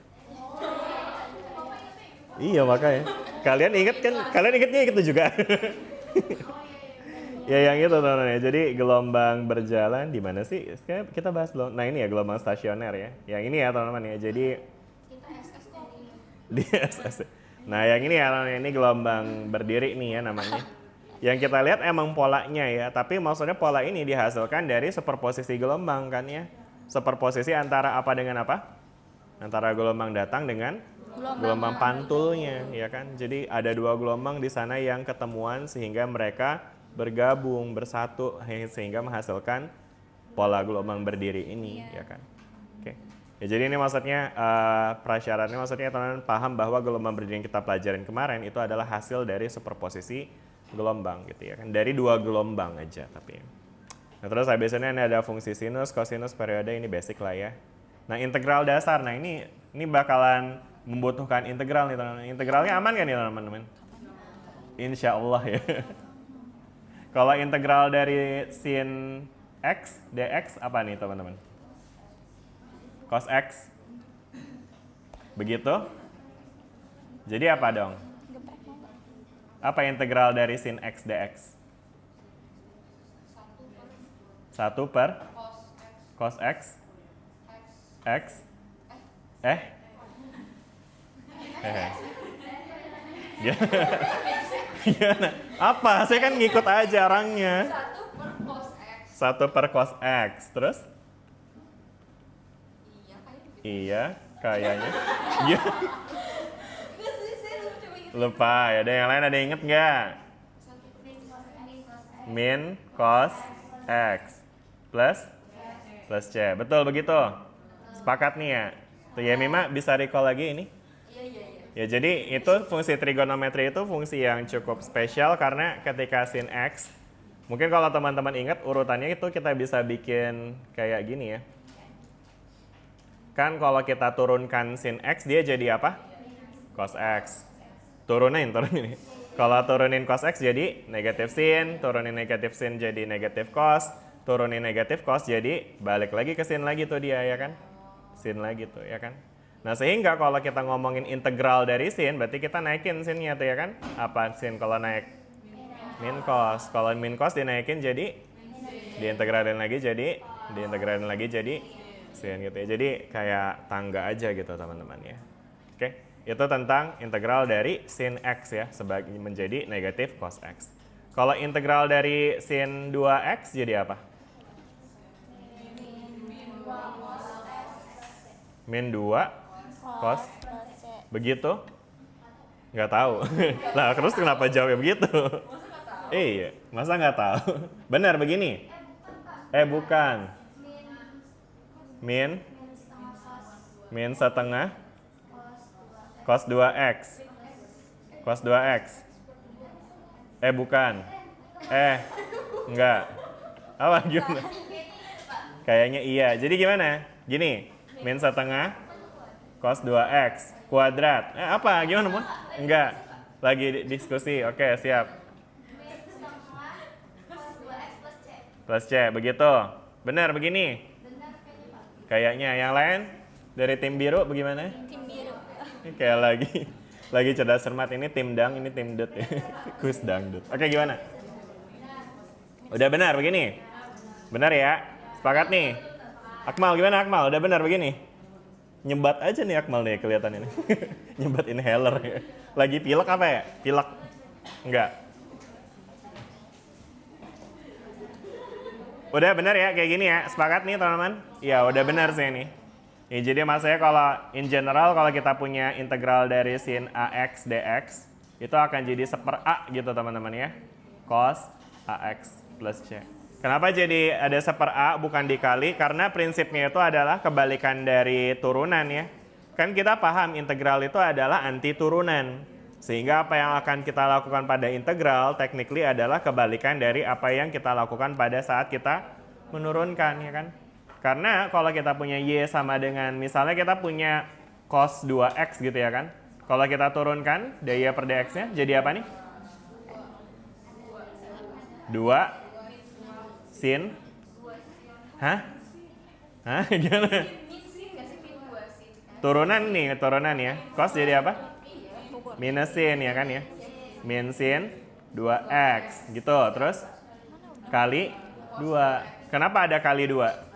Iya makanya. Kalian ingat kan? Kalian ingatnya itu juga. Ya yang itu teman-teman ya. Jadi gelombang berjalan di mana sih? Kita bahas belum. Nah ini ya gelombang stasioner ya. Yang ini ya teman-teman ya. Jadi di SS. Nah yang ini ya teman-teman, ini gelombang berdiri nih ya namanya. Yang kita lihat emang polanya ya. Tapi maksudnya pola ini dihasilkan dari superposisi gelombang kan ya. Superposisi antara apa dengan apa? Antara gelombang datang dengan gelombang pantulnya, ya kan? Jadi ada dua gelombang di sana yang ketemuan sehingga mereka bergabung, bersatu sehingga menghasilkan pola gelombang berdiri ini, ya kan? Oke. Ya, jadi ini maksudnya prasyaratnya maksudnya teman-teman paham bahwa gelombang berdiri yang kita pelajarin kemarin itu adalah hasil dari superposisi gelombang gitu ya kan. Dari dua gelombang aja tapi. Nah, terus habis ini ada fungsi sinus, kosinus, periode, ini basic lah ya. Nah, integral dasar. Nah, ini bakalan membutuhkan integral nih teman-teman. Integralnya aman kan nih teman-teman? Insya Allah ya. Kalau integral dari sin x dx apa nih teman-teman? Cos x. Begitu? Jadi apa dong? Apa integral dari sin x dx? 1 per cos x x Gimana? Apa? Saya kan ngikut aja orangnya. 1 per cos x. Terus? Iya, kayaknya. Iya. Lupa, ya ada yang lain, ada yang inget nggak? Min cos x plus c. Betul begitu? Sepakat nih ya? Tuh ya Mima bisa recall lagi ini? Ya jadi itu fungsi trigonometri itu fungsi yang cukup spesial karena ketika sin x, mungkin kalau teman-teman ingat urutannya itu kita bisa bikin kayak gini ya. Kan kalau kita turunkan sin x dia jadi apa? Cos x. Turunin. Kalau turunin cos x jadi negatif sin, turunin negatif sin jadi negatif cos, turunin negatif cos jadi balik lagi ke sin lagi tuh dia ya kan? Sin lagi tuh ya kan? Nah sehingga kalau kita ngomongin integral dari sin, berarti kita naikin sinnya tuh ya kan? Apa sin kalau naik? Min cos. Kalau min cos dinaikin jadi diintegralin lagi jadi sin gitu ya. Jadi kayak tangga aja gitu teman-teman ya. Oke, itu tentang integral dari sin x ya sebagai menjadi negatif cos x. Kalau integral dari sin 2x jadi apa? Min 2 cos. Begitu? Nggak tahu. Nah, terus kenapa jawabnya begitu? Iya, masa nggak tahu? Benar begini? Bukan. Min setengah cos 2x. Cos 2x. Bukan. Enggak. Apa gimana? Kayaknya iya. Jadi gimana? Gini, min setengah cos 2x kuadrat. Apa? Gimana, Mon? Enggak. Lagi diskusi. Oke, siap. Plus C. Begitu. Benar begini? Kayaknya. Yang lain? Dari tim biru bagaimana? Tim biru. Kayak lagi cerdas cermat. Ini tim dang, ini tim dut. Kus dangdut. Oke, gimana? Udah benar begini? Benar ya? Sepakat nih? Akmal, gimana Akmal? Udah benar begini? Nyembat aja nih Akmal nih kelihatan ini. Nyembat inhaler. Lagi pilek apa ya? Pilek? Enggak. Udah benar ya kayak gini ya? Sepakat nih teman-teman? Ya udah benar sih ini. Ya, jadi maksudnya kalau in general kalau kita punya integral dari sin ax dx itu akan jadi 1/a gitu teman-teman ya. Cos ax plus c. Kenapa jadi ada 1/a bukan dikali? Karena prinsipnya itu adalah kebalikan dari turunan ya. Kan kita paham integral itu adalah anti turunan. Sehingga apa yang akan kita lakukan pada integral technically adalah kebalikan dari apa yang kita lakukan pada saat kita menurunkan ya kan. Karena kalau kita punya y sama dengan misalnya kita punya cos 2x gitu ya kan. Kalau kita turunkan dy per dx-nya jadi apa nih? 2 sin. Hah? Gimana? Turunan ya. Cos jadi apa? Minus sin ya kan ya. Min sin 2x gitu. Terus kali 2. Kenapa ada kali 2?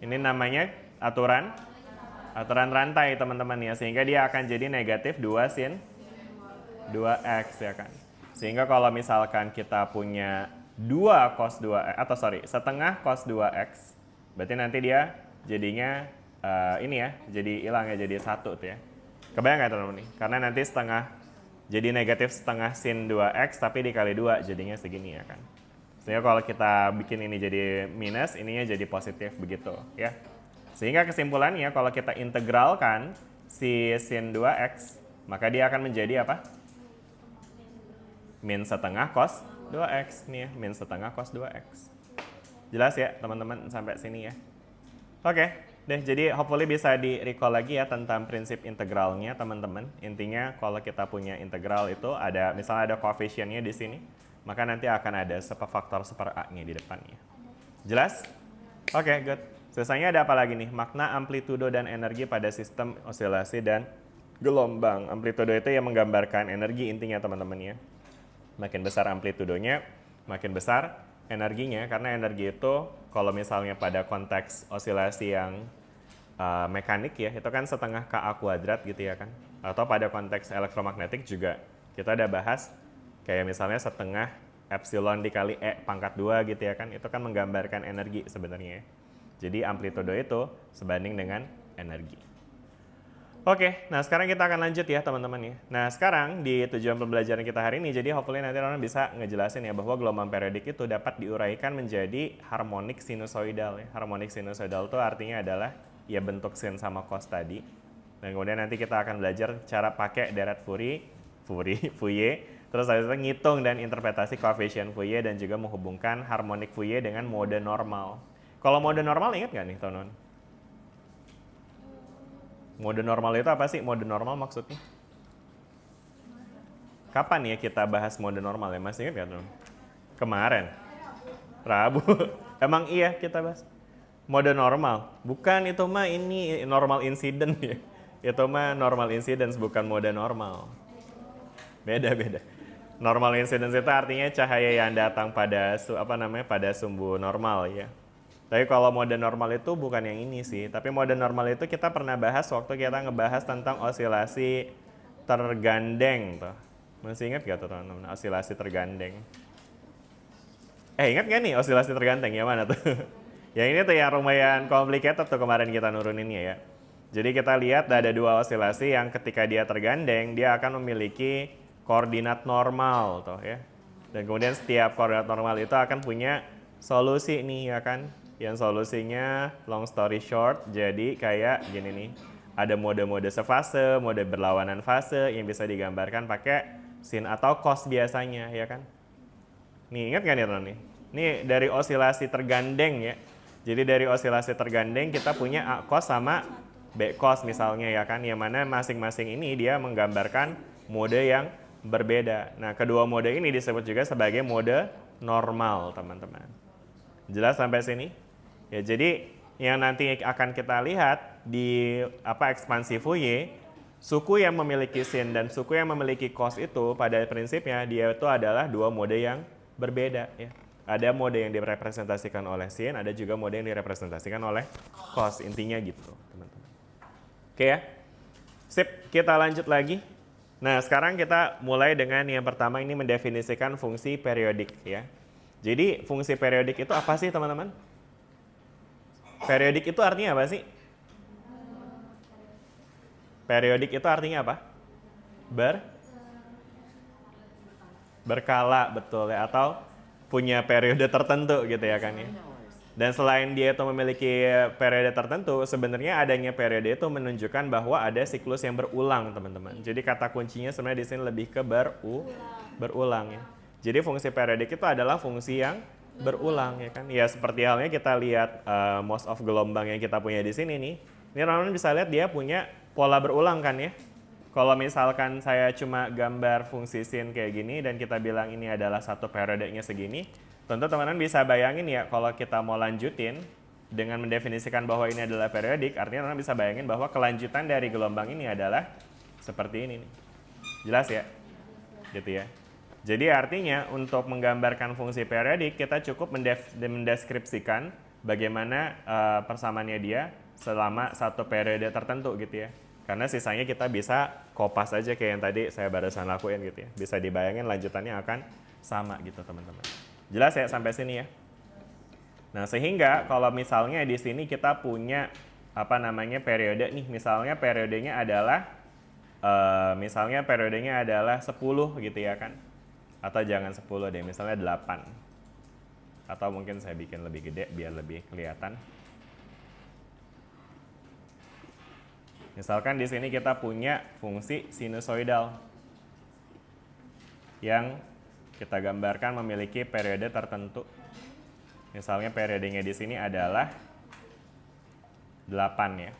Ini namanya aturan rantai teman-teman ya. Sehingga dia akan jadi negatif 2 sin 2x ya kan. Sehingga kalau misalkan kita punya 2 cos 2x, setengah cos 2x, berarti nanti dia jadinya ini ya, jadi hilang ya, jadi 1 tuh ya. Kebayang nggak teman-teman nih? Karena nanti setengah, jadi negatif setengah sin 2x tapi dikali 2 jadinya segini ya kan. Sehingga kalau kita bikin ini jadi minus, ininya jadi positif begitu ya. Sehingga kesimpulannya kalau kita integralkan si sin 2x, maka dia akan menjadi apa? Min setengah cos 2x nih ya, min setengah cos 2x. Jelas ya teman-teman sampai sini ya? Oke, deh jadi hopefully bisa di-recall lagi ya tentang prinsip integralnya teman-teman. Intinya kalau kita punya integral itu ada, misalnya ada koefisiennya di sini, maka nanti akan ada faktor seper A-nya di depannya. Jelas? Oke, good. Sisanya ada apa lagi nih? Makna amplitudo dan energi pada sistem osilasi dan gelombang. Amplitudo itu yang menggambarkan energi intinya teman-teman ya. Makin besar amplitudonya, makin besar energinya, karena energi itu kalau misalnya pada konteks osilasi yang mekanik ya, itu kan setengah Ka kuadrat gitu ya kan. Atau pada konteks elektromagnetik juga kita udah bahas kayak misalnya setengah epsilon dikali E pangkat 2 gitu ya kan. Itu kan menggambarkan energi sebenarnya ya. Jadi amplitudo itu sebanding dengan energi. Oke, nah sekarang kita akan lanjut ya teman-teman ya. Nah sekarang di tujuan pembelajaran kita hari ini, jadi hopefully nanti teman-teman bisa ngejelasin ya bahwa gelombang periodik itu dapat diuraikan menjadi harmonik sinusoidal ya. Harmonik sinusoidal itu artinya adalah ya bentuk sin sama cos tadi. Dan kemudian nanti kita akan belajar cara pakai deret Fourier, terus habis itu ngitung dan interpretasi koefisien Fourier dan juga menghubungkan harmonik Fourier dengan mode normal. Kalau mode normal ingat nggak nih teman-teman? Mode normal itu apa sih? Mode normal maksudnya? Kapan ya kita bahas mode normal ya? Masih ingat nggak teman? Kemarin? Rabu? Emang iya kita bahas? Mode normal? Bukan, itu mah ini normal incident ya. Itu mah normal incidence, bukan mode normal. Beda-beda. Normal incidence itu artinya cahaya yang datang pada pada sumbu normal ya. Tapi kalau mode normal itu bukan yang ini sih. Tapi mode normal itu kita pernah bahas waktu kita ngebahas tentang osilasi tergandeng tuh. Masih ingat gak tuh teman-teman osilasi tergandeng? Ingat gak nih osilasi tergandeng yang mana tuh? Yang ini tuh yang lumayan complicated tuh kemarin kita nuruninnya ya. Jadi kita lihat ada dua osilasi yang ketika dia tergandeng dia akan memiliki koordinat normal tuh ya. Dan kemudian setiap koordinat normal itu akan punya solusi nih ya kan. Yang solusinya long story short jadi kayak gini nih. Ada mode-mode sefase, mode berlawanan fase yang bisa digambarkan pakai sin atau cos biasanya ya kan. Nih ingat gak nih teman nih? Ini dari osilasi tergandeng ya. Jadi dari osilasi tergandeng kita punya A cos sama B cos misalnya ya kan. Yang mana masing-masing ini dia menggambarkan mode yang berbeda. Nah kedua mode ini disebut juga sebagai mode normal teman-teman. Jelas sampai sini? Ya, jadi yang nanti akan kita lihat di ekspansi Fourier, suku yang memiliki sin dan suku yang memiliki cos itu pada prinsipnya dia itu adalah dua mode yang berbeda ya. Ada mode yang direpresentasikan oleh sin, ada juga mode yang direpresentasikan oleh cos. Intinya gitu, teman-teman. Oke ya. Sip, kita lanjut lagi. Nah, sekarang kita mulai dengan yang pertama ini mendefinisikan fungsi periodik ya. Jadi fungsi periodik itu apa sih teman-teman? Periodik itu artinya apa sih? Periodik itu artinya apa? Berkala, betul ya, atau punya periode tertentu gitu ya kan ya. Dan selain dia itu memiliki periode tertentu, sebenarnya adanya periode itu menunjukkan bahwa ada siklus yang berulang teman-teman. Jadi kata kuncinya sebenarnya di sini lebih ke berulang ya. Jadi fungsi periodik itu adalah fungsi yang berulang ya kan. Ya seperti halnya kita lihat most of gelombang yang kita punya di sini nih. Ini teman-teman bisa lihat dia punya pola berulang kan ya. Kalau misalkan saya cuma gambar fungsi sin kayak gini dan kita bilang ini adalah satu periodenya segini, tentu teman-teman bisa bayangin ya kalau kita mau lanjutin dengan mendefinisikan bahwa ini adalah periodik, artinya teman-teman bisa bayangin bahwa kelanjutan dari gelombang ini adalah seperti ini nih. Jelas ya? Gitu ya. Jadi artinya untuk menggambarkan fungsi periodik kita cukup mendeskripsikan bagaimana persamaannya dia selama satu periode tertentu gitu ya. Karena sisanya kita bisa kopas aja kayak yang tadi saya barusan lakuin gitu ya. Bisa dibayangin lanjutannya akan sama gitu teman-teman. Jelas ya sampai sini ya? Nah sehingga kalau misalnya di sini kita punya apa namanya periode nih, misalnya periodenya adalah 10 gitu ya kan. Atau jangan 10 deh, misalnya 8. Atau mungkin saya bikin lebih gede biar lebih kelihatan. Misalkan di sini kita punya fungsi sinusoidal yang kita gambarkan memiliki periode tertentu. Misalnya periodenya di sini adalah 8 ya.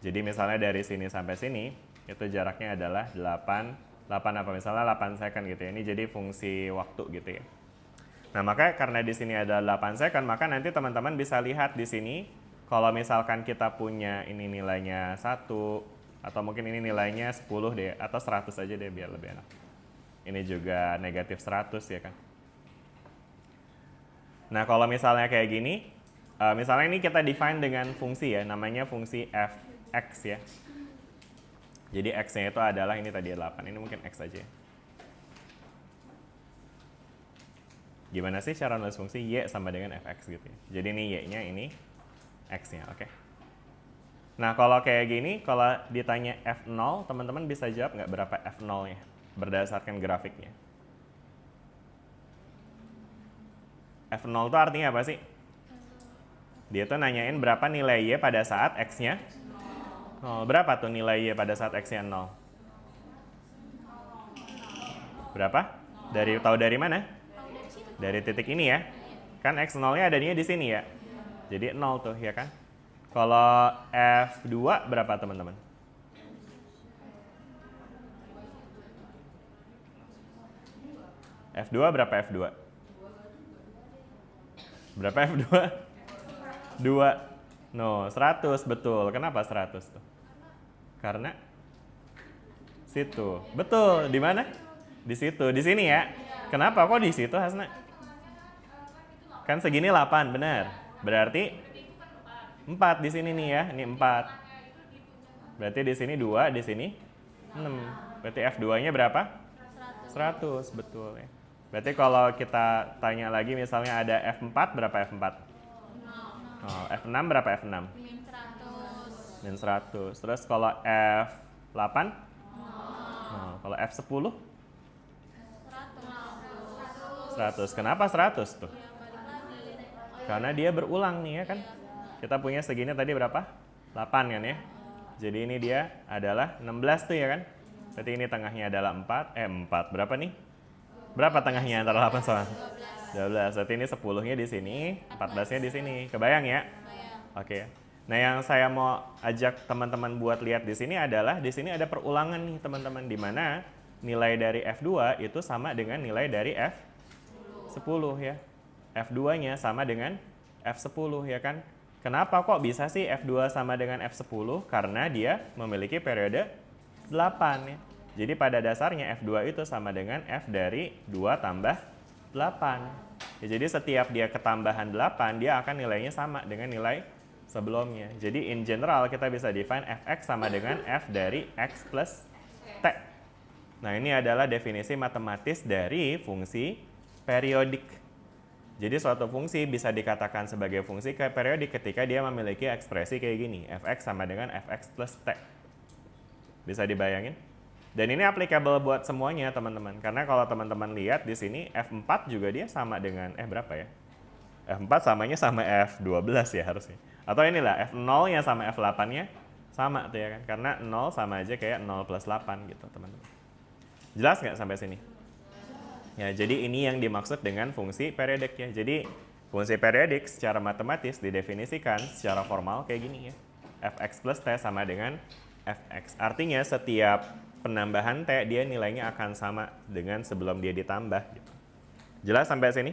Jadi misalnya dari sini sampai sini itu jaraknya adalah 8 apa misalnya 8 second gitu ya. Ini jadi fungsi waktu gitu ya. Nah, maka karena di sini ada 8 second, maka nanti teman-teman bisa lihat di sini kalau misalkan kita punya ini nilainya 1 atau mungkin ini nilainya 10 deh atau 100 aja deh biar lebih enak. Ini juga negatif 100 ya kan. Nah, kalau misalnya kayak gini, misalnya ini kita define dengan fungsi ya, namanya fungsi fx ya. Jadi x-nya itu adalah ini tadi 8, ini mungkin x aja ya. Gimana sih cara nulis fungsi y sama dengan fx gitu ya. Jadi ini y-nya, ini x-nya, oke. Nah, kalau kayak gini, kalau ditanya f0, teman-teman bisa jawab nggak berapa f0-nya berdasarkan grafiknya? F0 itu artinya apa sih? Dia tuh nanyain berapa nilai y pada saat x-nya 0. Berapa tuh nilai y pada saat x-nya 0? Berapa? Tahu dari mana? Dari titik ini ya. Kan x0-nya adanya di sini ya. Jadi 0 tuh ya kan. Kalau F2 berapa teman-teman? F2 berapa F2? Berapa F2? 2. No, 100 betul. Kenapa 100 tuh? Karena situ. Betul, di mana? Di situ, di sini ya. Kenapa kok di situ, Hasna? Kan segini 8, benar. Berarti 4 di sini nih ya. Ini 4. Berarti di sini 2, di sini 6. Berarti F2-nya berapa? 100, betul ya. Berarti kalau kita tanya lagi misalnya ada F4, berapa F4? Oh, F6 berapa F6? Min 100. Terus kalau F8? Oh, kalau F10? 100. Kenapa 100 tuh? Karena dia berulang nih ya kan. Kita punya segini tadi berapa? 8 kan ya. Jadi ini dia adalah 16 tuh ya kan. Berarti ini tengahnya adalah 4. 4. Berapa nih? Berapa tengahnya antara 8 sama 12? Berarti ini 10-nya di sini, 14-nya di sini. Kebayang ya? Oke. Nah, yang saya mau ajak teman-teman buat lihat di sini adalah di sini ada perulangan nih teman-teman, di mana nilai dari F2 itu sama dengan nilai dari F10 ya. F2-nya sama dengan F10 ya kan. Kenapa kok bisa sih F2 sama dengan F10? Karena dia memiliki periode 8 ya. Jadi pada dasarnya F2 itu sama dengan F dari 2 tambah 8. Ya, jadi setiap dia ketambahan 8, dia akan nilainya sama dengan nilai sebelumnya. Jadi in general kita bisa define Fx sama dengan F dari X plus T. Nah, ini adalah definisi matematis dari fungsi periodik. Jadi suatu fungsi bisa dikatakan sebagai fungsi periodik ketika dia memiliki ekspresi kayak gini. Fx sama dengan Fx plus T. Bisa dibayangin? Dan ini applicable buat semuanya teman-teman. Karena kalau teman-teman lihat di sini F4 juga dia sama dengan berapa ya? F4 samanya sama F12 ya harusnya. Atau inilah F0-nya sama F8-nya sama tuh ya kan. Karena 0 sama aja kayak 0 plus 8 gitu teman-teman. Jelas nggak sampai sini? Ya, jadi ini yang dimaksud dengan fungsi periodik ya. Jadi fungsi periodik secara matematis didefinisikan secara formal kayak gini ya. Fx plus T sama dengan Fx. Artinya setiap penambahan T dia nilainya akan sama dengan sebelum dia ditambah gitu. Jelas sampai sini?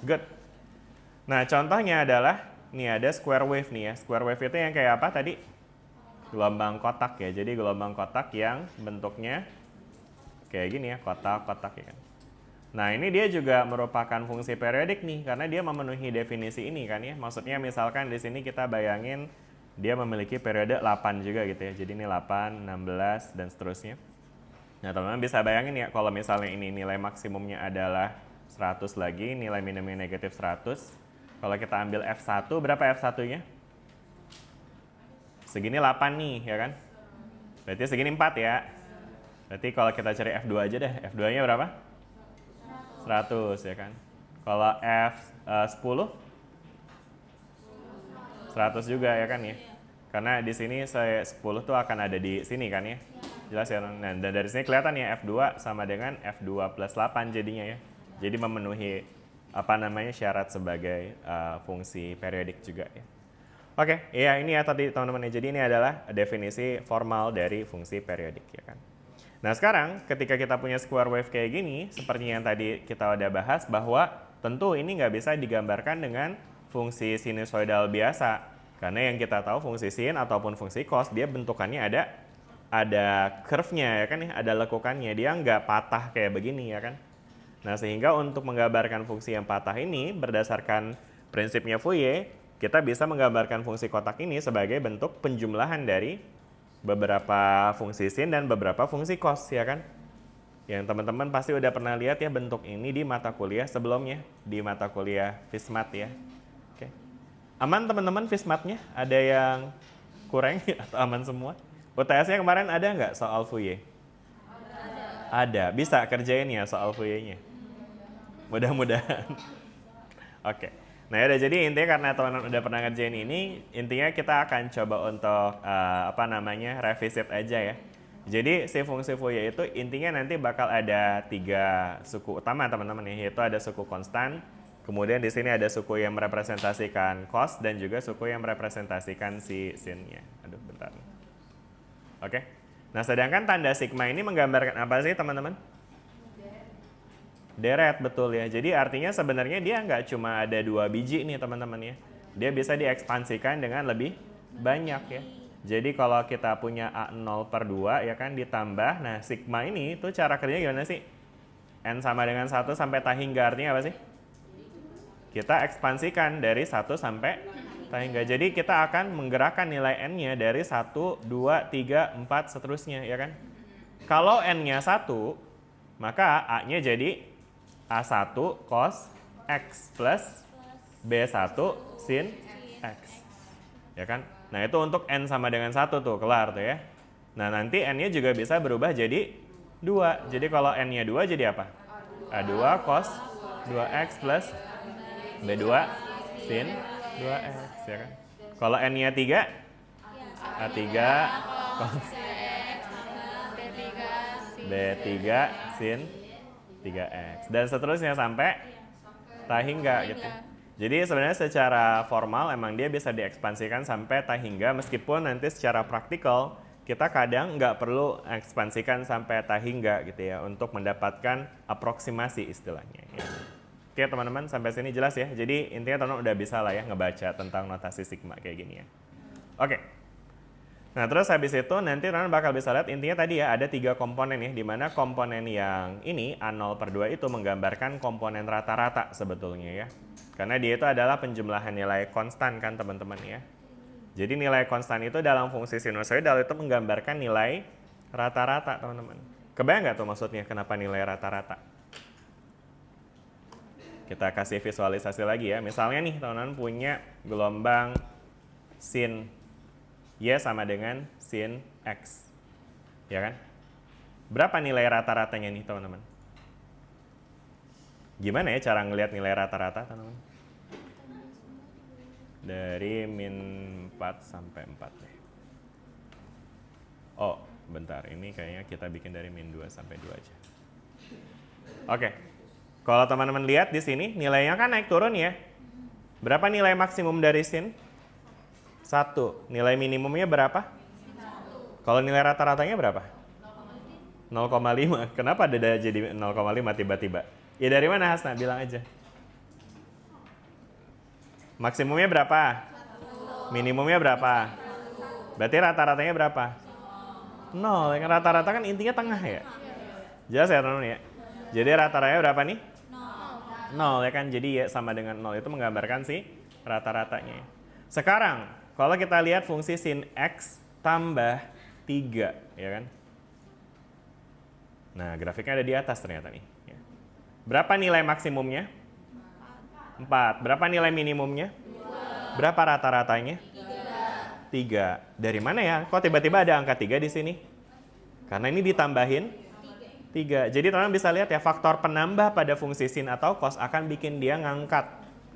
Good. Nah, contohnya adalah nih ada square wave nih ya. Square wave itu yang kayak apa tadi? Gelombang kotak ya. Jadi gelombang kotak yang bentuknya kayak gini ya, kotak-kotak ya kan. Nah, ini dia juga merupakan fungsi periodik nih karena dia memenuhi definisi ini kan ya. Maksudnya misalkan di sini kita bayangin dia memiliki periode 8 juga gitu ya. Jadi ini 8, 16, dan seterusnya. Nah, teman-teman bisa bayangin ya, kalau misalnya ini nilai maksimumnya adalah 100 lagi, nilai minimumnya negatif 100. Kalau kita ambil F1, berapa F1-nya? segini 8 nih, ya kan? Berarti segini 4 ya. Berarti kalau kita cari F2 aja deh, F2-nya berapa? 100 ya kan? Kalau F10? 100 juga ya kan ya? Karena di sini saya 10 tuh akan ada di sini kan ya? Jelas ya? Nah, dan dari sini kelihatan ya F2 sama dengan F2 plus 8 jadinya ya. Jadi memenuhi apa namanya syarat sebagai fungsi periodik juga ya. Oke, ya ini ya tadi teman-teman. Jadi ini adalah definisi formal dari fungsi periodik ya kan. Nah sekarang ketika kita punya square wave kayak gini, seperti yang tadi kita udah bahas bahwa tentu ini nggak bisa digambarkan dengan fungsi sinusoidal biasa. Karena yang kita tahu fungsi sin ataupun fungsi cos dia bentukannya ada curve-nya ya kan ya, ada lekukannya. Dia nggak patah kayak begini ya kan. Nah sehingga untuk menggambarkan fungsi yang patah ini berdasarkan prinsipnya Fourier, kita bisa menggambarkan fungsi kotak ini sebagai bentuk penjumlahan dari beberapa fungsi sin dan beberapa fungsi cos ya kan. Yang teman-teman pasti udah pernah lihat ya bentuk ini di mata kuliah sebelumnya, di mata kuliah Fismat ya. Oke. Aman teman-teman Fismatnya? Ada yang kurang atau aman semua? UTS-nya kemarin ada nggak soal Fourier? Ada. Bisa kerjain ya soal Fourier-nya? Mudah-mudahan. Oke. Nah ya jadi intinya karena teman-teman udah pernah ngerjain ini, intinya kita akan coba untuk revisit aja ya. Jadi si fungsi Fourier itu intinya nanti bakal ada 3 suku utama teman-teman ya, yaitu ada suku konstan, kemudian di sini ada suku yang merepresentasikan cos dan juga suku yang merepresentasikan si sin-nya. Aduh bentar. Oke. Nah sedangkan tanda sigma ini menggambarkan apa sih teman-teman? Deret, betul ya. Jadi artinya sebenarnya dia nggak cuma ada 2 biji nih teman-teman ya. Dia bisa diekspansikan dengan lebih banyak ya. Jadi kalau kita punya A0 per 2 ya kan ditambah, nah sigma ini tuh cara kerjanya gimana sih? N sama dengan 1 sampai tah hingga artinya apa sih? Kita ekspansikan dari 1 sampai tah hingga. Jadi kita akan menggerakkan nilai N-nya dari 1, 2, 3, 4 seterusnya ya kan. Kalau N-nya 1, maka A-nya jadi A1 cos X plus B1 sin X. Ya kan? Nah, itu untuk N sama dengan 1 tuh, kelar tuh ya. Nah, nanti N-nya juga bisa berubah jadi 2. Jadi kalau N-nya 2 jadi apa? A2 cos 2X plus B2 sin 2X, ya kan? Kalau N-nya 3, A3 cos B3 sin 3X dan seterusnya sampai tah hingga gitu. Jadi sebenarnya secara formal emang dia bisa diekspansikan sampai tah hingga, meskipun nanti secara praktikal kita kadang nggak perlu ekspansikan sampai tah hingga gitu ya untuk mendapatkan aproksimasi istilahnya ya. Oke teman-teman, sampai sini jelas ya. Jadi intinya teman-teman udah bisa lah ya ngebaca tentang notasi sigma kayak gini ya. Oke. Nah terus habis itu nanti teman-teman bakal bisa lihat intinya tadi ya ada 3 komponen ya, di mana komponen yang ini A0 per 2 itu menggambarkan komponen rata-rata sebetulnya ya. Karena dia itu adalah penjumlahan nilai konstan kan teman-teman ya. Jadi nilai konstan itu dalam fungsi sinusoidal itu menggambarkan nilai rata-rata teman-teman. Kebayang nggak tuh maksudnya kenapa nilai rata-rata? Kita kasih visualisasi lagi ya. Misalnya nih teman-teman punya gelombang sin Y sama dengan sin X. Ya kan? Berapa nilai rata-ratanya nih teman-teman? Gimana ya cara ngelihat nilai rata-rata teman-teman? Dari min 4 sampai 4 deh. Oh, bentar. Ini kayaknya kita bikin dari min 2 sampai 2 aja. Oke. Kalau teman-teman lihat di sini, nilainya kan naik turun ya. Berapa nilai maksimum dari sin? 1. Nilai minimumnya berapa? 1. Kalau nilai rata-ratanya berapa? 0,5. Kenapa ada jadi 0,5 tiba-tiba? Ya dari mana Hasna? Bilang aja. Maksimumnya berapa? 1. Minimumnya berapa? 1. Berarti rata-ratanya berapa? 0. Rata-rata kan intinya tengah ya? Jelas ya teman-teman ya? Jadi rata-ratanya berapa nih? 0 ya kan? Jadi ya sama dengan 0 itu menggambarkan si rata-ratanya. Sekarang kalau kita lihat fungsi sin X tambah 3 ya kan? Nah grafiknya ada di atas ternyata nih. Berapa nilai maksimumnya? 4. Berapa nilai minimumnya? 2. Berapa rata-ratanya? 3. 3. Dari mana ya? Kok tiba-tiba ada angka 3 di sini? Karena ini ditambahin 3. Jadi teman-teman bisa lihat ya, faktor penambah pada fungsi sin atau cos akan bikin dia ngangkat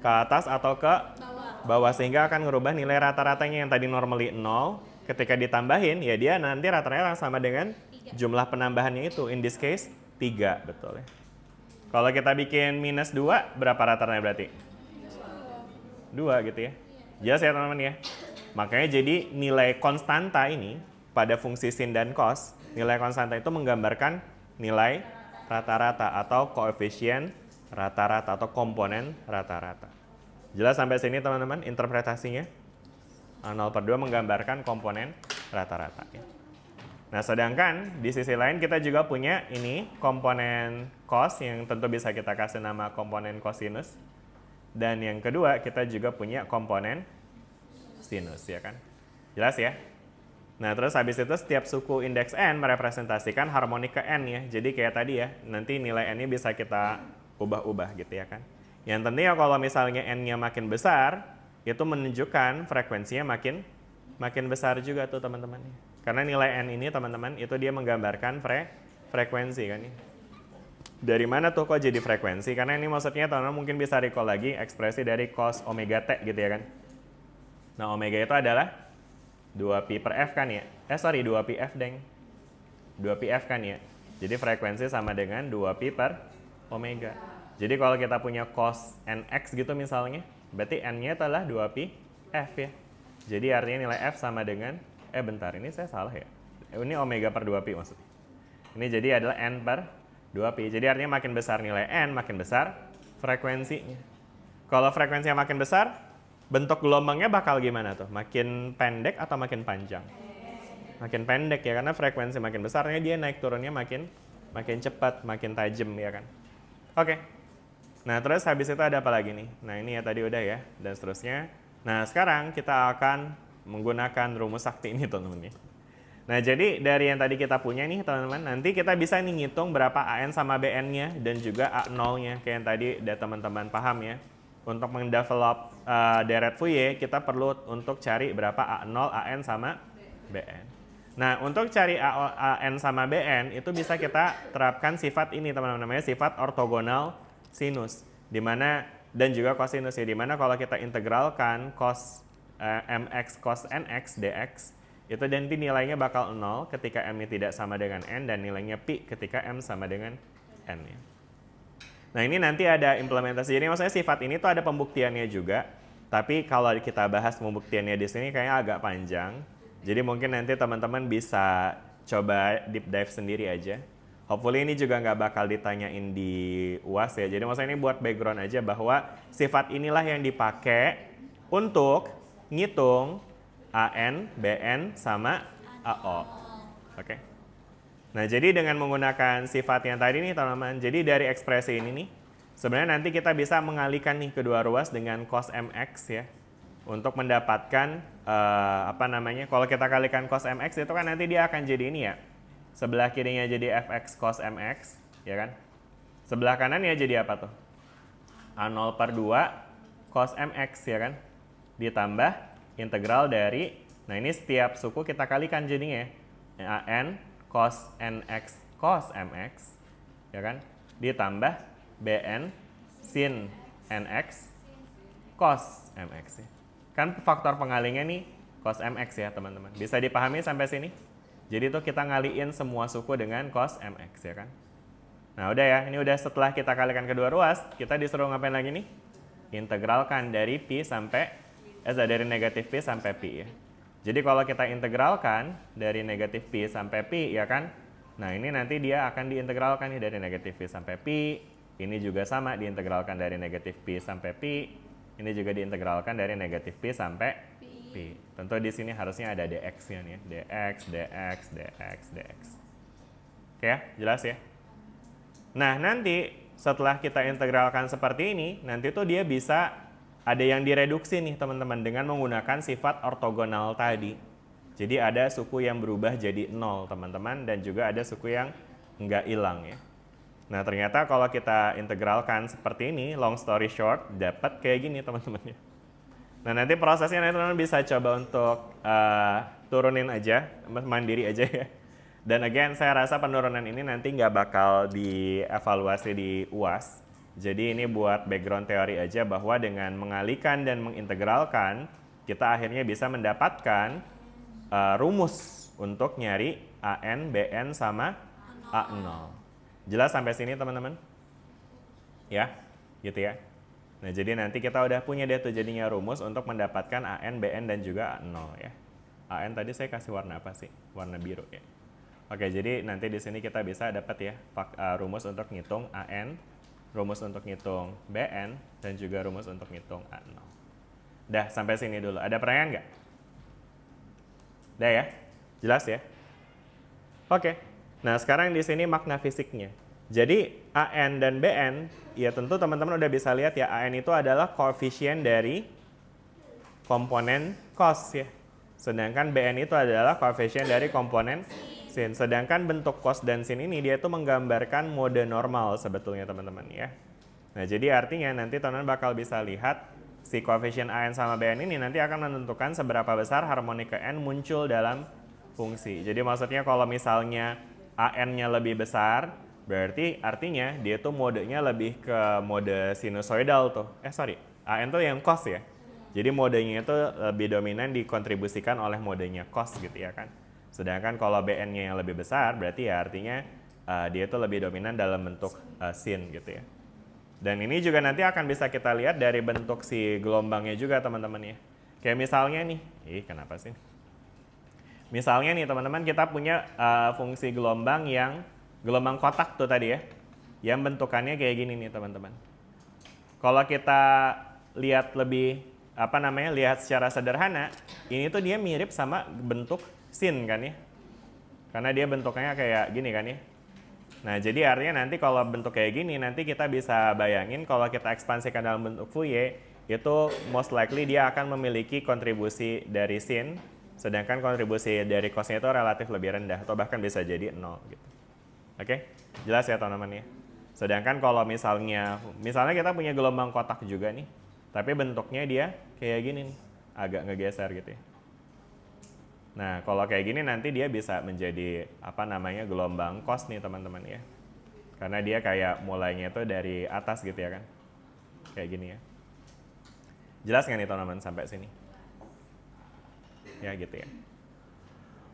ke atas atau ke bawah. Sehingga akan ngerubah nilai rata-ratanya yang tadi normally 0. Ketika ditambahin, ya dia nanti rata-ratanya sama dengan jumlah penambahannya itu. In this case, 3. Betul ya. Kalau kita bikin minus 2, berapa rata-ratanya berarti? 2 gitu ya. Jelas ya teman-teman ya. Makanya jadi nilai konstanta ini pada fungsi sin dan cos, nilai konstanta itu menggambarkan nilai rata-rata atau koefisien rata-rata atau komponen rata-rata. Jelas sampai sini teman-teman interpretasinya? A0/2 menggambarkan komponen rata-rata. Nah, sedangkan di sisi lain kita juga punya ini komponen cos yang tentu bisa kita kasih nama komponen cosinus. Dan yang kedua kita juga punya komponen sinus, ya kan? Jelas ya? Nah, terus habis itu setiap suku indeks n merepresentasikan harmonik ke n ya. Jadi kayak tadi ya, nanti nilai n-nya bisa kita ubah-ubah gitu ya kan. Yang tentunya kalau misalnya n-nya makin besar, itu menunjukkan frekuensinya makin besar juga tuh teman-teman. Karena nilai n ini teman-teman, itu dia menggambarkan frekuensi kan ya. Dari mana tuh kok jadi frekuensi? Karena ini maksudnya teman-teman mungkin bisa recall lagi ekspresi dari cos omega t gitu ya kan. Nah, omega itu adalah 2pi per f kan ya? 2pi f deng. 2pi f kan ya? Jadi frekuensi sama dengan 2pi per omega. Jadi kalau kita punya cos nx gitu misalnya, berarti n-nya adalah 2pi f ya. Jadi artinya nilai f sama dengan, bentar ini saya salah ya. Ini omega per 2pi maksudnya. Ini jadi adalah n per 2pi. Jadi artinya makin besar nilai n, makin besar frekuensinya. Kalau frekuensinya makin besar, bentuk gelombangnya bakal gimana tuh? Makin pendek atau makin panjang? Makin pendek ya, karena frekuensi makin besarnya dia naik turunnya makin cepat, makin tajam ya kan. Oke. Nah, terus habis itu ada apa lagi nih? Nah, ini ya tadi udah ya, dan seterusnya. Nah, sekarang kita akan menggunakan rumus sakti ini teman-teman. Nah, jadi dari yang tadi kita punya nih teman-teman, nanti kita bisa nih ngitung berapa AN sama BN-nya dan juga A0-nya, kayak yang tadi udah teman-teman paham ya. Untuk mendevelop deret Fourier, kita perlu untuk cari berapa A0, AN, sama BN. Nah, untuk cari AN sama BN, itu bisa kita terapkan sifat ini, teman-teman, namanya sifat ortogonal sinus. Dimana, dan juga cosinus ya, dimana kalau kita integralkan cos mx cos nx dx, itu nanti nilainya bakal 0 ketika m-nya tidak sama dengan n, dan nilainya pi ketika m sama dengan n ya. Nah, ini nanti ada implementasi. Jadi maksudnya sifat ini tuh ada pembuktiannya juga. Tapi kalau kita bahas pembuktiannya di sini kayaknya agak panjang. Jadi mungkin nanti teman-teman bisa coba deep dive sendiri aja. Hopefully ini juga nggak bakal ditanyain di UAS ya. Jadi maksudnya ini buat background aja bahwa sifat inilah yang dipakai untuk ngitung AN, BN, sama AO. Oke. Nah, jadi dengan menggunakan sifat yang tadi nih teman-teman, jadi dari ekspresi ini nih, sebenarnya nanti kita bisa mengalihkan nih kedua ruas dengan cos mx ya, untuk mendapatkan, kalau kita kalikan cos mx itu kan nanti dia akan jadi ini ya, sebelah kirinya jadi fx cos mx, ya kan? Sebelah kanannya jadi apa tuh? A0/2 cos mx ya kan? Ditambah integral dari, nah ini setiap suku kita kalikan jadinya ya, an cos nx cos mx, ya kan, ditambah bn sin nx cos mx ya. Kan faktor pengalihnya nih cos mx ya teman-teman. Bisa dipahami sampai sini? Jadi tuh kita ngaliin semua suku dengan cos mx ya kan. Nah udah ya, ini udah setelah kita kalikan kedua ruas, kita disuruh ngapain lagi nih? Integralkan dari pi sampai, dari negatif pi sampai pi ya. Jadi kalau kita integralkan dari negatif pi sampai pi ya kan, nah ini nanti dia akan diintegralkan nih dari negatif pi sampai pi, ini juga sama diintegralkan dari negatif pi sampai pi, ini juga diintegralkan dari negatif pi sampai pi. Tentu di sini harusnya ada dx-nya nih, dx, dx, dx, dx. Oke ya, jelas ya? Nah nanti setelah kita integralkan seperti ini, nanti tuh dia bisa ada yang direduksi nih teman-teman dengan menggunakan sifat ortogonal tadi. Jadi ada suku yang berubah jadi 0 teman-teman, dan juga ada suku yang nggak hilang ya. Nah ternyata kalau kita integralkan seperti ini, long story short, dapat kayak gini teman-teman ya. Nah, nanti prosesnya nanti teman-teman bisa coba untuk turunin aja, mandiri aja ya. Dan again, saya rasa penurunan ini nanti nggak bakal dievaluasi di UAS. Jadi ini buat background teori aja bahwa dengan mengalihkan dan mengintegralkan, kita akhirnya bisa mendapatkan rumus untuk nyari AN, BN, sama A0. Jelas sampai sini teman-teman? Ya, gitu ya. Nah, jadi nanti kita udah punya deh tuh jadinya rumus untuk mendapatkan AN, BN, dan juga A0 ya. AN tadi saya kasih warna apa sih? Warna biru ya. Oke, jadi nanti di sini kita bisa dapat ya rumus untuk ngitung AN, rumus untuk ngitung BN, dan juga rumus untuk ngitung A0. Dah, sampai sini dulu. Ada pertanyaan nggak? Dah ya? Jelas ya? Oke. Nah, sekarang di sini makna fisiknya. Jadi AN dan BN, ya tentu teman-teman udah bisa lihat ya, AN itu adalah koefisien dari komponen cos ya. Sedangkan BN itu adalah koefisien dari komponen sin. Sedangkan bentuk cos dan sin ini dia itu menggambarkan mode normal sebetulnya teman-teman ya. Nah, jadi artinya nanti teman-teman bakal bisa lihat si koefisien AN sama BN ini nanti akan menentukan seberapa besar harmonik ke N muncul dalam fungsi. Jadi maksudnya kalau misalnya AN-nya lebih besar, berarti artinya dia tuh modenya lebih ke mode sinusoidal tuh. AN tuh yang cos ya. Jadi modenya itu lebih dominan dikontribusikan oleh modenya cos gitu ya kan. Sedangkan kalau BN-nya yang lebih besar, berarti ya artinya dia itu lebih dominan dalam bentuk sin gitu ya. Dan ini juga nanti akan bisa kita lihat dari bentuk si gelombangnya juga teman-teman ya. Kayak misalnya nih, kenapa sih? Misalnya nih teman-teman kita punya fungsi gelombang yang gelombang kotak tuh tadi ya. Yang bentukannya kayak gini nih teman-teman. Kalau kita lihat lebih lihat secara sederhana, ini tuh dia mirip sama bentuk sin kan ya. Karena dia bentuknya kayak gini kan ya. Nah, jadi artinya nanti kalau bentuk kayak gini, nanti kita bisa bayangin kalau kita ekspansikan dalam bentuk Fourier, itu most likely dia akan memiliki kontribusi dari sin, sedangkan kontribusi dari cosnya itu relatif lebih rendah, atau bahkan bisa jadi 0 gitu. Oke? Jelas ya teman-teman ya? Sedangkan kalau misalnya kita punya gelombang kotak juga nih, tapi bentuknya dia kayak gini nih, agak ngegeser gitu ya. Nah, kalau kayak gini nanti dia bisa menjadi gelombang cos nih teman-teman ya. Karena dia kayak mulainya itu dari atas gitu ya kan. Kayak gini ya. Jelas nggak nih teman-teman sampai sini? Ya gitu ya.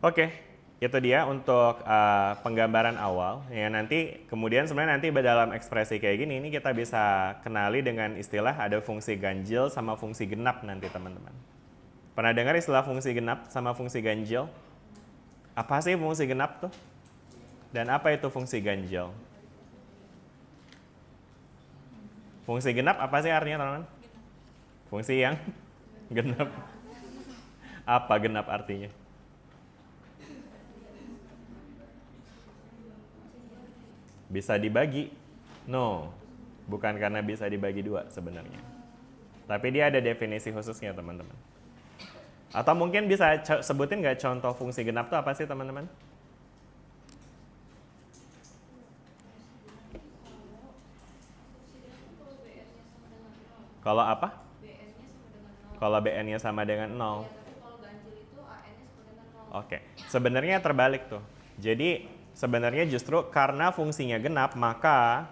Oke, itu dia untuk penggambaran awal. Ya nanti kemudian sebenarnya nanti dalam ekspresi kayak gini ini kita bisa kenali dengan istilah ada fungsi ganjil sama fungsi genap nanti teman-teman. Pernah dengar istilah fungsi genap sama fungsi ganjil? Apa sih fungsi genap tuh? Dan apa itu fungsi ganjil? Fungsi genap apa sih artinya teman-teman? Fungsi yang genap. Apa genap artinya? Bisa dibagi? No, bukan karena bisa dibagi dua sebenarnya. Tapi dia ada definisi khususnya teman-teman. Atau mungkin bisa sebutin nggak contoh fungsi genap itu apa sih teman-teman? Kalau apa? Kalau BN-nya sama dengan 0. Oke, sebenarnya terbalik tuh. Jadi sebenarnya justru karena fungsinya genap maka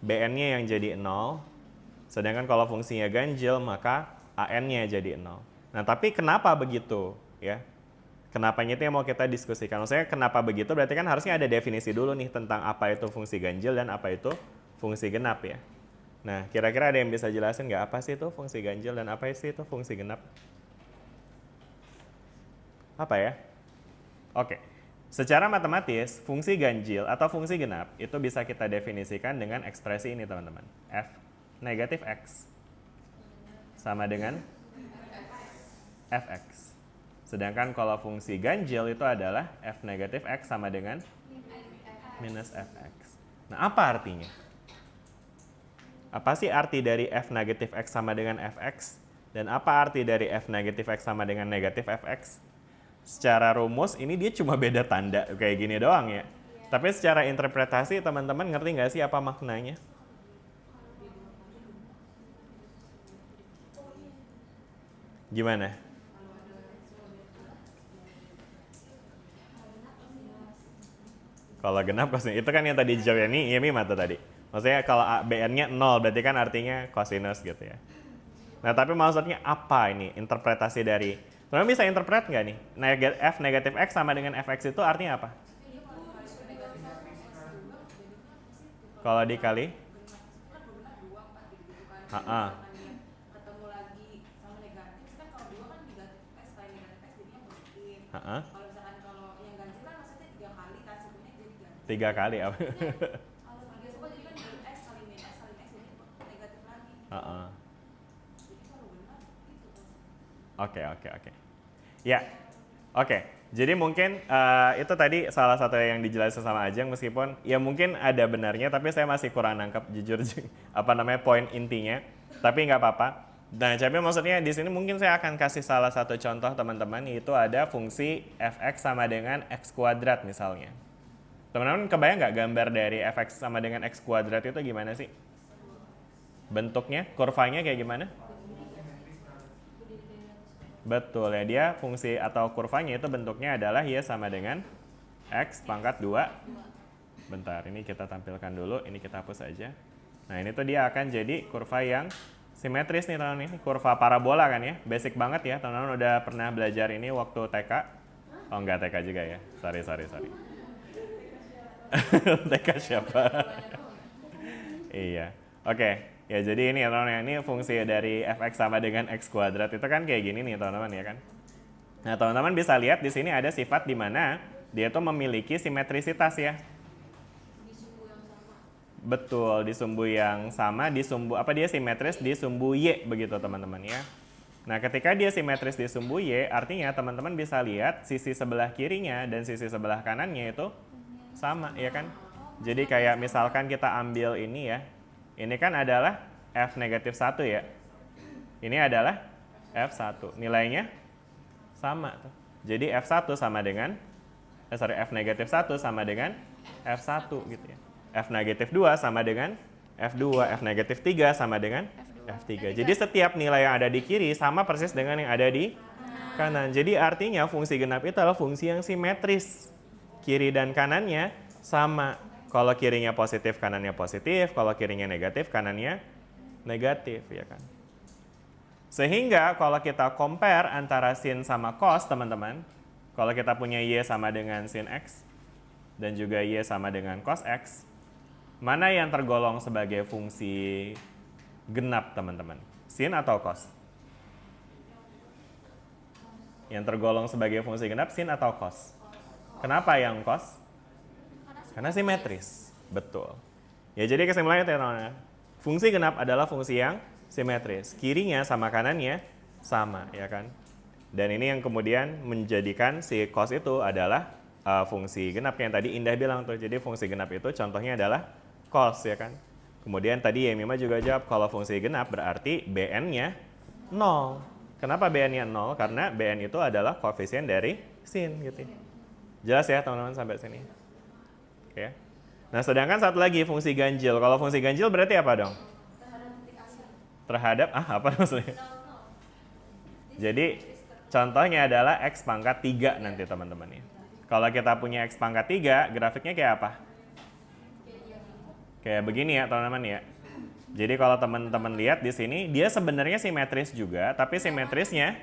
BN-nya yang jadi 0. Sedangkan kalau fungsinya ganjil maka AN-nya jadi 0. Nah, tapi kenapa begitu ya? Kenapanya itu yang mau kita diskusikan. Maksudnya kenapa begitu berarti kan harusnya ada definisi dulu nih tentang apa itu fungsi ganjil dan apa itu fungsi genap ya. Nah, kira-kira ada yang bisa jelasin nggak apa sih itu fungsi ganjil dan apa sih itu fungsi genap? Apa ya? Oke. Secara matematis, fungsi ganjil atau fungsi genap itu bisa kita definisikan dengan ekspresi ini teman-teman. F negatif X sama dengan Fx. Sedangkan kalau fungsi ganjil itu adalah F negatif X sama dengan minus Fx. Nah, apa artinya? Apa sih arti dari F negatif X sama dengan Fx? Dan apa arti dari F negatif X sama dengan negatif Fx? Secara rumus ini dia cuma beda tanda kayak gini doang ya. Tapi secara interpretasi teman-teman ngerti nggak sih apa maknanya? Gimana? Kalau genap cosinus, itu kan yang tadi dijawab ini Yemi mata tadi. Maksudnya kalau BN-nya 0 berarti kan artinya cosinus gitu ya. Nah tapi maksudnya apa ini interpretasi dari, teman-teman bisa interpret nggak nih? F negatif X sama dengan Fx itu artinya apa? Kalau dikali? Ketemu lagi sama negatif kan, kalau 2 kan negatif X kali negatif X jadinya positif. Heeh. Kalau misalkan kalau yang ganjil kan maksudnya 3 kali kan sebenarnya jadi ganjil. 3 kali apa? Kalau 3 coba jadi kan dari X kali min X kali X jadi negatif lagi. Heeh. Jadi kalau benar itu kan. Oke. Ya, oke. Jadi mungkin itu tadi salah satu yang dijelasin sama Ajeng, meskipun ya mungkin ada benarnya, tapi saya masih kurang nangkep jujur apa namanya poin intinya. Tapi nggak apa-apa. Nah, tapi maksudnya di sini mungkin saya akan kasih salah satu contoh teman-teman, yaitu ada fungsi fx sama dengan x kuadrat misalnya. Teman-teman kebayang nggak gambar dari fx sama dengan x kuadrat itu gimana sih? Bentuknya, kurvanya kayak gimana? Betul ya, dia fungsi atau kurvanya itu bentuknya adalah y sama dengan x pangkat 2. Bentar, ini kita tampilkan dulu, ini kita hapus aja. Nah ini tuh dia akan jadi kurva yang simetris nih teman-teman, ini kurva parabola kan ya, basic banget ya, teman-teman udah pernah belajar ini waktu TK. Oh enggak TK juga ya, sorry. TK siapa? Iya, oke. Ya jadi ini ya teman-teman, ini fungsi dari fx sama dengan x kuadrat itu kan kayak gini nih teman-teman ya kan. Nah teman-teman bisa lihat di sini ada sifat di mana dia tuh memiliki simetrisitas ya. Betul, di sumbu yang sama, di sumbu apa dia simetris di sumbu y begitu teman-teman ya. Nah ketika dia simetris di sumbu y, artinya teman-teman bisa lihat sisi sebelah kirinya dan sisi sebelah kanannya itu sama ya kan. Jadi kayak misalkan kita ambil ini ya. Ini kan adalah f negatif 1 ya. Ini adalah f1. Nilainya sama tuh. Jadi f1 sama dengan f negatif 1 sama dengan f1 gitu ya. F negatif 2 sama dengan f2, f negatif 3 sama dengan f3. Jadi setiap nilai yang ada di kiri sama persis dengan yang ada di kanan. Jadi artinya fungsi genap itu adalah fungsi yang simetris. Kiri dan kanannya sama. Kalau kirinya positif, kanannya positif. Kalau kirinya negatif, kanannya negatif, ya kan. Sehingga kalau kita compare antara sin sama cos, teman-teman, kalau kita punya y sama dengan sin x dan juga y sama dengan cos x, mana yang tergolong sebagai fungsi genap, teman-teman? Sin atau cos? Yang tergolong sebagai fungsi genap, sin atau cos? Kenapa yang cos? Karena simetris, betul. Ya jadi kesimpulannya teman-teman, fungsi genap adalah fungsi yang simetris. Kirinya sama kanannya sama, ya kan? Dan ini yang kemudian menjadikan si cos itu adalah fungsi genap yang tadi Indah bilang tuh. Jadi fungsi genap itu contohnya adalah cos, ya kan? Kemudian tadi Yemima juga jawab kalau fungsi genap berarti BN-nya 0. Kenapa BN-nya 0? Karena BN itu adalah koefisien dari sin gitu. Jelas ya teman-teman sampai sini? Ya. Nah, sedangkan satu lagi fungsi ganjil. Kalau fungsi ganjil berarti apa dong? Terhadap apa maksudnya? Jadi contohnya adalah x pangkat 3 nanti teman-teman ya. Kalau kita punya x pangkat 3, grafiknya kayak apa? Kayak begini ya teman-teman ya. Jadi kalau teman-teman lihat di sini, dia sebenarnya simetris juga, tapi simetrisnya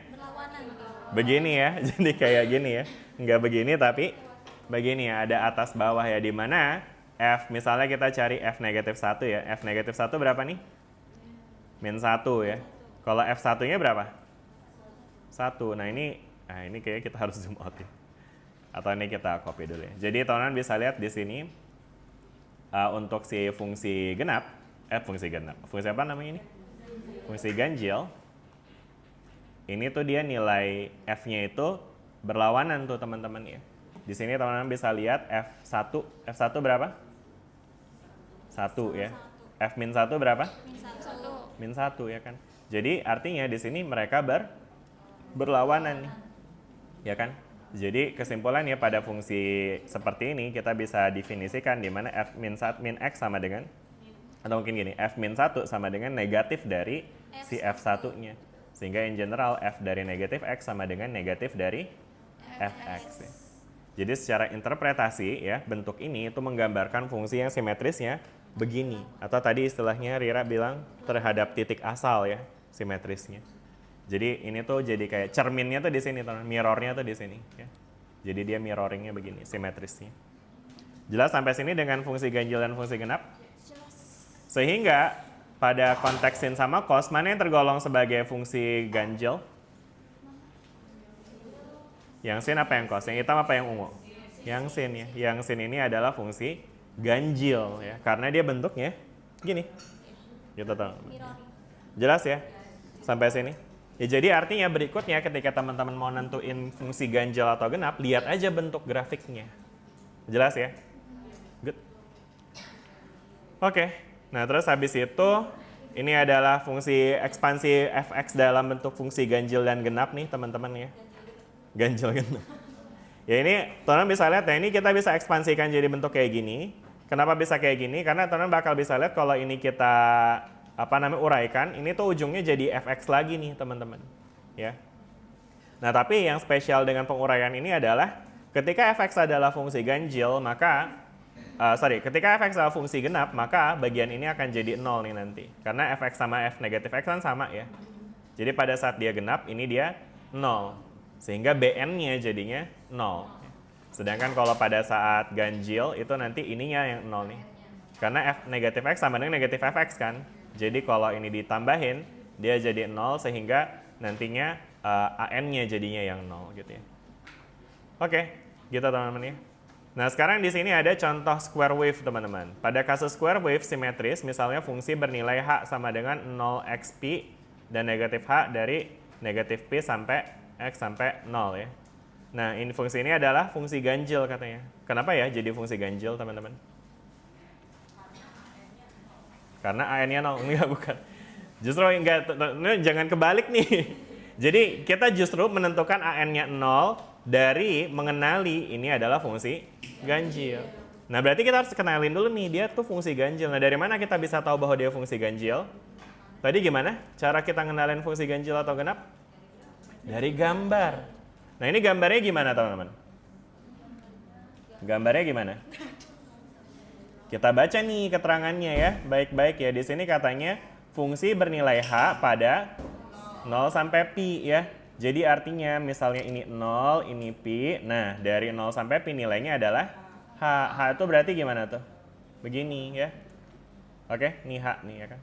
begini ya. Jadi kayak gini ya. Enggak begini tapi begini ya, ada atas bawah ya, di mana f, misalnya kita cari f negatif 1 ya. F negatif 1 berapa nih? Min 1 ya. Kalau f1-nya berapa? 1. Nah ini kayaknya kita harus zoom out ya. Atau ini kita copy dulu ya. Jadi teman-teman bisa lihat di sini untuk si fungsi genap, fungsi apa namanya ini? Fungsi ganjil. Ini tuh dia nilai f-nya itu berlawanan tuh teman-teman ya. Di sini teman-teman bisa lihat F1 berapa? 1 ya. F min 1 berapa? Min 1 ya kan. Jadi artinya di sini mereka berlawanan nih. Ya kan? Jadi kesimpulannya pada fungsi seperti ini kita bisa definisikan di mana F min x sama dengan, atau mungkin gini, F min 1 sama dengan negatif dari si F1-nya. Sehingga in general f dari negatif x sama dengan negatif dari fx. Ya. Jadi secara interpretasi ya, bentuk ini itu menggambarkan fungsi yang simetrisnya begini. Atau tadi istilahnya Rira bilang terhadap titik asal ya, simetrisnya. Jadi ini tuh jadi kayak cerminnya tuh di sini, mirrornya tuh di sini. Ya. Jadi dia mirroringnya begini, simetrisnya. Jelas sampai sini dengan fungsi ganjil dan fungsi genap? Jelas. Sehingga pada konteks sin sama cos, mana yang tergolong sebagai fungsi ganjil? Yang sin apa yang cos? Yang hitam apa yang ungu? Yang sin ya. Yang sin ini adalah fungsi ganjil ya, karena dia bentuknya gini. Gitu tuh. Jelas ya? Sampai sini? Ya, jadi artinya berikutnya ketika teman-teman mau nentuin fungsi ganjil atau genap, lihat aja bentuk grafiknya. Jelas ya? Good. Oke. Nah, terus habis itu ini adalah fungsi ekspansi fx dalam bentuk fungsi ganjil dan genap nih, teman-teman ya. Ganjil genap. Ya ini, teman-teman bisa lihat ya, ini kita bisa ekspansikan jadi bentuk kayak gini. Kenapa bisa kayak gini? Karena teman-teman bakal bisa lihat kalau ini kita uraikan, ini tuh ujungnya jadi fx lagi nih teman-teman ya. Nah tapi yang spesial dengan penguraian ini adalah ketika fx adalah fungsi ganjil maka ketika fx adalah fungsi genap maka bagian ini akan jadi 0 nih nanti, karena fx sama f negatif x kan sama ya. Jadi pada saat dia genap ini dia 0 sehingga bn-nya jadinya 0. Sedangkan kalau pada saat ganjil itu nanti ininya yang 0 nih, karena f negatif x sama dengan negatif fx kan. Jadi kalau ini ditambahin, dia jadi 0 sehingga nantinya an-nya jadinya yang 0 gitu ya. Oke, gitu teman-teman ya. Nah sekarang di sini ada contoh square wave teman-teman. Pada kasus square wave simetris, misalnya fungsi bernilai h sama dengan 0xp dan negatif h dari negatif p sampai x sampai 0 ya. Nah ini fungsi ini adalah fungsi ganjil katanya. Kenapa ya jadi fungsi ganjil teman-teman? Karena an-nya 0, enggak bukan. Justru enggak, jangan kebalik nih. Jadi kita justru menentukan an-nya 0 dari mengenali ini adalah fungsi ganjil. Nah berarti kita harus kenalin dulu nih, dia tuh fungsi ganjil. Nah dari mana kita bisa tahu bahwa dia fungsi ganjil? Tadi gimana cara kita ngenalin fungsi ganjil atau genap? Dari gambar. Nah ini gambarnya gimana teman-teman? Gambarnya gimana? Kita baca nih keterangannya ya, baik-baik ya. Di sini katanya fungsi bernilai h pada 0 sampai pi ya. Jadi artinya misalnya ini 0, ini pi. Nah, dari 0 sampai pi nilainya adalah h. H itu berarti gimana tuh? Begini ya. Oke, ini h nih ya kan.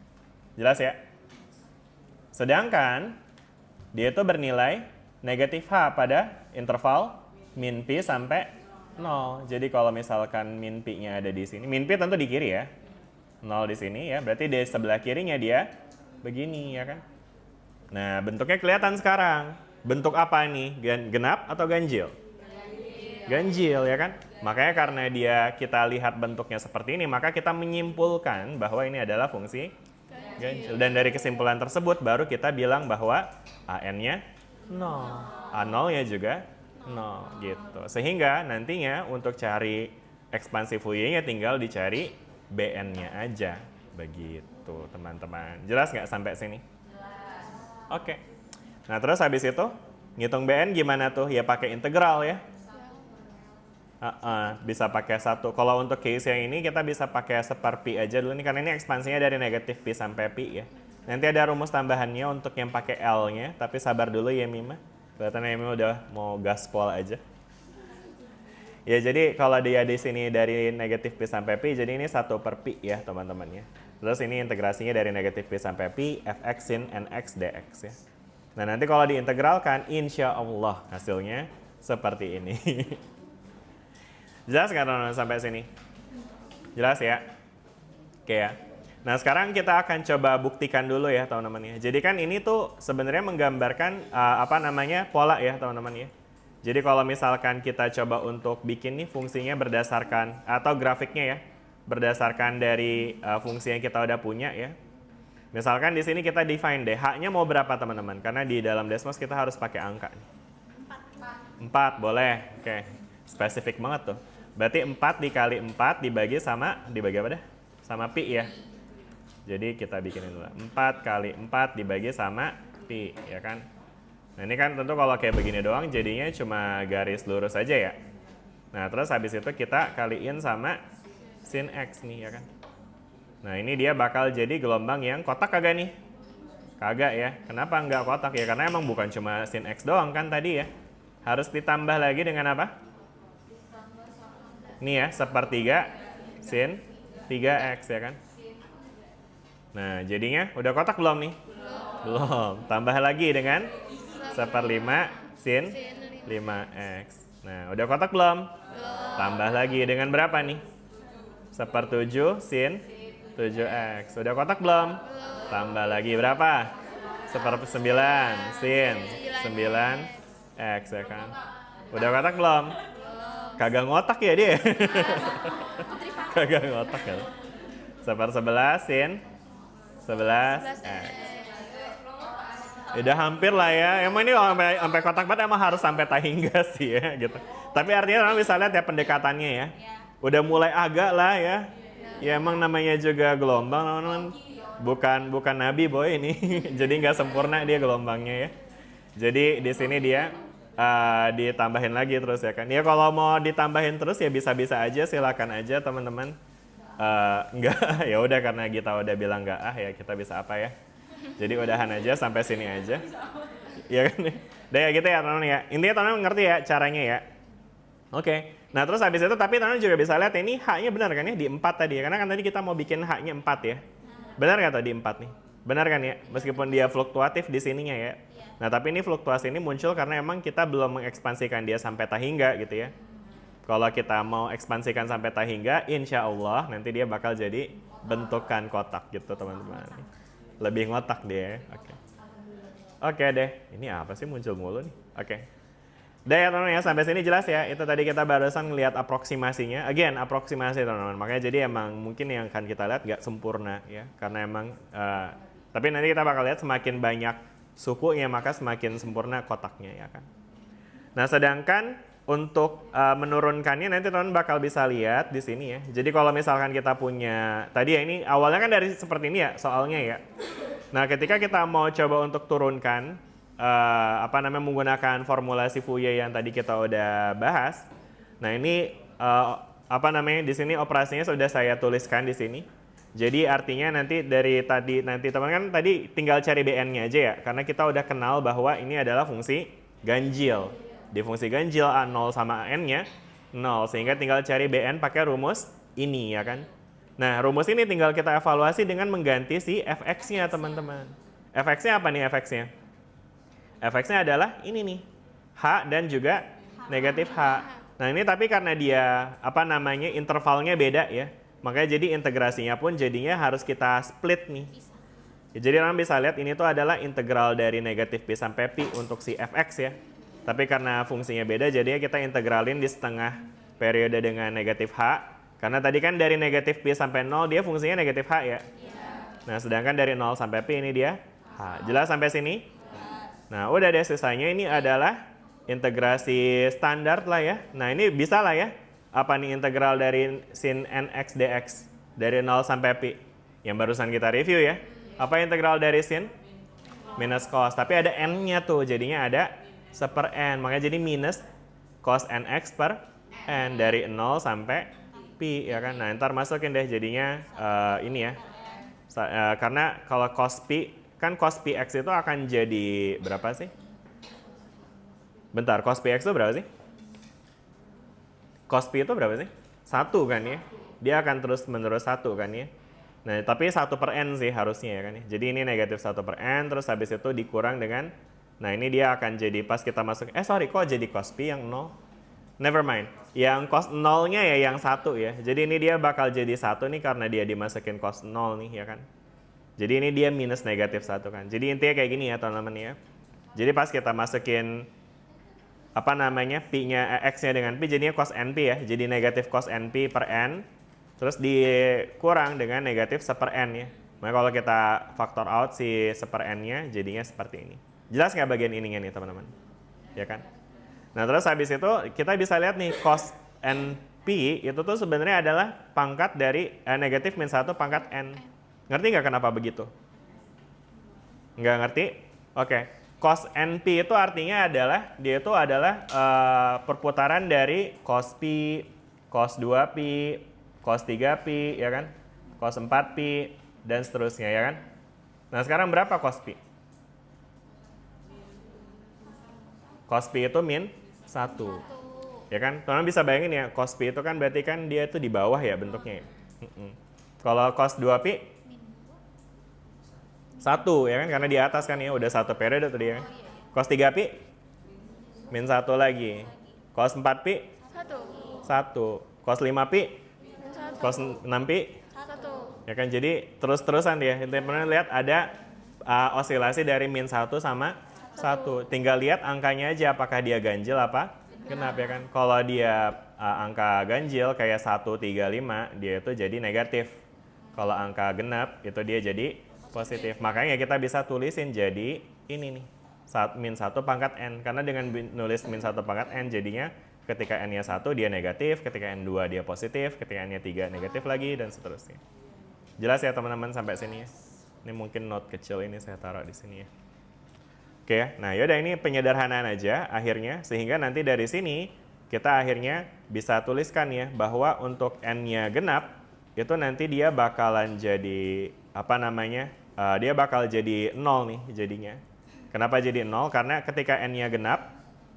Jelas ya? Sedangkan dia itu bernilai negatif h pada interval min pi sampai 0. Jadi kalau misalkan min pi-nya ada di sini, min pi tentu di kiri ya. 0 di sini ya, berarti di sebelah kirinya dia begini ya kan. Nah, bentuknya kelihatan sekarang. Bentuk apa nih? Genap atau ganjil? Ganjil ya kan. Makanya karena kita lihat bentuknya seperti ini, maka kita menyimpulkan bahwa ini adalah fungsi ganjil. Dan dari kesimpulan tersebut baru kita bilang bahwa an-nya 0. A0-nya juga 0 gitu. Sehingga nantinya untuk cari ekspansi Fourier-nya tinggal dicari bn-nya aja. Begitu teman-teman. Jelas nggak sampai sini? Jelas. Oke. Nah terus habis itu ngitung bn gimana tuh? Ya pakai integral ya. Bisa pakai 1. Kalau untuk case yang ini kita bisa pakai seper pi aja dulu nih, karena ini ekspansinya dari negatif pi sampai pi ya. Nanti ada rumus tambahannya untuk yang pakai L-nya, tapi sabar dulu ya Mima. Kelihatannya Mima udah mau gaspol aja. Ya jadi kalau dia di sini dari negatif pi sampai pi, jadi ini 1 per pi ya teman-teman ya. Terus ini integrasinya dari negatif pi sampai pi, fx sin nx dx ya. Nah nanti kalau diintegralkan, insya Allah hasilnya seperti ini. Jelas nggak teman-teman sampai sini? Jelas ya? Oke ya. Nah sekarang kita akan coba buktikan dulu ya teman-teman ya. Jadi kan ini tuh sebenarnya menggambarkan pola ya teman-teman ya. Jadi kalau misalkan kita coba untuk bikin nih fungsinya berdasarkan atau grafiknya ya berdasarkan dari fungsi yang kita udah punya ya. Misalkan di sini kita define deh h-nya mau berapa teman-teman? Karena di dalam Desmos kita harus pakai angka. 4 boleh. Oke. Spesifik banget tuh. Berarti 4 dikali 4 dibagi apa dah? Sama pi ya. Jadi kita bikinin dulu. 4 kali 4 dibagi sama pi. pi, ya kan? Nah ini kan tentu kalau kayak begini doang jadinya cuma garis lurus aja ya. Nah terus habis itu kita kaliin sama sin X nih, ya kan? Nah ini dia bakal jadi gelombang yang kotak kagak nih? Kagak ya. Kenapa nggak kotak ya? Karena emang bukan cuma sin X doang kan tadi ya. Harus ditambah lagi dengan apa? Nih ya, sepertiga sin 3X ya kan? Nah jadinya udah kotak belum nih? Belum. Tambah lagi dengan 1/5 sin 5X. Nah udah kotak belum? Tambah lagi dengan berapa nih? 1/7 sin 7X. Udah kotak belum? Tambah lagi berapa? 1/9 sin 9X ya kan? Udah kotak belum? Kagak ngotak ya dia? Kagak ngotak ya? 1/11 sin 11X. Udah hampir lah ya. Emang ini sampai kotak banget emang harus sampai tahingga sih ya gitu. Tapi artinya orang bisa lihat ya pendekatannya ya. Udah mulai agak lah ya. Ya emang namanya juga gelombang, teman-teman. Bukan nabi boy ini. Jadi nggak sempurna dia gelombangnya ya. Jadi di sini dia ditambahin lagi terus ya kan. Ya kalau mau ditambahin terus ya bisa-bisa aja, silakan aja teman-teman. Enggak, ya udah karena kita udah bilang enggak ya kita bisa apa ya. Jadi udahan aja sampai sini aja. Ya kan? Udah ya gitu ya teman-teman ya. Intinya teman-teman ngerti ya caranya ya. Oke. Nah terus habis itu tapi teman-teman juga bisa lihat ini H-nya benar kan ya di 4 tadi ya. Karena kan tadi kita mau bikin H-nya 4 ya. Benar nggak tadi 4 nih? Benar kan ya? Meskipun dia fluktuatif di sininya ya. Nah tapi ini fluktuasi ini muncul karena emang kita belum mengekspansikan dia sampai tahingga gitu ya. Kalau kita mau ekspansikan sampai tahingga, insya Allah nanti dia bakal jadi bentukan kotak gitu teman-teman. Lebih ngotak dia. Oke deh. Ini apa sih muncul mulu nih? Oke. Udah ya teman-teman ya, sampai sini jelas ya. Itu tadi kita barusan ngelihat aproksimasinya. Again, aproksimasi teman-teman. Makanya jadi emang mungkin yang akan kita lihat nggak sempurna ya. Karena emang, tapi nanti kita bakal lihat semakin banyak sukunya maka semakin sempurna kotaknya ya kan. Nah sedangkan untuk menurunkannya nanti teman-teman bakal bisa lihat di sini ya. Jadi kalau misalkan kita punya, tadi ya ini awalnya kan dari seperti ini ya soalnya ya. Nah ketika kita mau coba untuk turunkan, menggunakan formulasi Fourier yang tadi kita udah bahas. Nah ini di sini operasinya sudah saya tuliskan di sini. Jadi artinya nanti dari tadi teman-teman kan tadi tinggal cari BN-nya aja ya. Karena kita udah kenal bahwa ini adalah fungsi ganjil. Di fungsi ganjil A0 sama N-nya 0. Sehingga tinggal cari BN pakai rumus ini ya kan. Nah rumus ini tinggal kita evaluasi dengan mengganti si fx-nya teman-teman. Fx-nya apa nih fx-nya? Fx-nya adalah ini nih. H dan juga negatif H. Nah ini tapi karena dia intervalnya beda ya. Makanya jadi integrasinya pun jadinya harus kita split nih. Ya, jadi orang bisa lihat ini tuh adalah integral dari negatif pi sampai pi untuk si fx ya. Tapi karena fungsinya beda jadinya kita integralin di setengah periode dengan negatif h. Karena tadi kan dari negatif pi sampai 0 dia fungsinya negatif h ya. Nah sedangkan dari 0 sampai pi ini dia h. Jelas sampai sini? Nah udah deh sisanya ini adalah integrasi standar lah ya. Nah ini bisa lah ya. Apa nih integral dari sin nx dx dari 0 sampai pi yang barusan kita review ya. Apa integral dari sin? Minus cos. Tapi ada n-nya tuh jadinya ada 1/n. Makanya jadi minus cos nx per n dari 0 sampai pi ya kan. Nah ntar masukin deh jadinya ini ya. Karena kalau cos pi kan cos pi x itu akan jadi berapa sih? Bentar, cos pi x itu berapa sih? Cos pi itu berapa sih? 1 kan ya. Dia akan terus menerus 1 kan ya. Nah, tapi 1/n sih harusnya ya kan ya. Jadi ini negatif 1/n terus habis itu dikurang dengan, nah ini dia akan jadi pas kita masuk, kok jadi cos pi yang 0? Never mind. Yang cos 0-nya ya yang 1 ya. Jadi ini dia bakal jadi 1 nih karena dia dimasukin cos 0 nih ya kan. Jadi ini dia minus negatif 1 kan. Jadi intinya kayak gini ya teman-teman ya. Jadi pas kita masukin pi-nya x-nya dengan pi jadinya cos np ya. Jadi negatif cos np per n terus dikurang dengan negatif 1/n ya. Nah kalau kita factor out si 1/n-nya jadinya seperti ini. Jelas nggak bagian ininya nih teman-teman? Ya kan? Nah terus habis itu kita bisa lihat nih cos np itu tuh sebenarnya adalah pangkat dari negatif min 1 pangkat n. Ngerti nggak kenapa begitu? Nggak ngerti? Oke, cos NP itu artinya adalah dia itu adalah perputaran dari cos pi, cos 2 pi, cos 3 pi, ya kan? Cos 4 pi dan seterusnya, ya kan? Nah, sekarang berapa cos pi? Cos pi itu min 1. Ya kan? Teman-teman bisa bayangin ya, cos pi itu kan berarti kan dia itu di bawah ya bentuknya. Kalau cos 2 pi 1 ya kan, karena di atas kan ya udah 1 periode tuh dia. Cos 3 pi min 1 lagi. Cos 4 pi 1. Cos 5 pi, cos 6 pi 1. Ya kan, jadi terus-terusan dia. Teman-teman lihat ada osilasi dari min 1 sama 1. Tinggal lihat angkanya aja apakah dia ganjil apa genap, ya kan. Kalau dia angka ganjil kayak 1, 3, 5, dia itu jadi negatif. Kalau angka genap itu dia jadi positif. Makanya kita bisa tulisin jadi ini nih, min 1 pangkat n. Karena dengan nulis min 1 pangkat n jadinya ketika n-nya 1 dia negatif, ketika n2 dia positif, ketika n-nya 3 negatif lagi, dan seterusnya. Jelas ya teman-teman sampai sini? Ini mungkin note kecil ini saya taruh di sini ya. Oke ya, nah yaudah ini penyederhanaan aja akhirnya, sehingga nanti dari sini kita akhirnya bisa tuliskan ya bahwa untuk n-nya genap itu nanti dia bakalan jadi apa namanya? Dia bakal jadi 0 nih jadinya. Kenapa jadi 0? Karena ketika n-nya genap,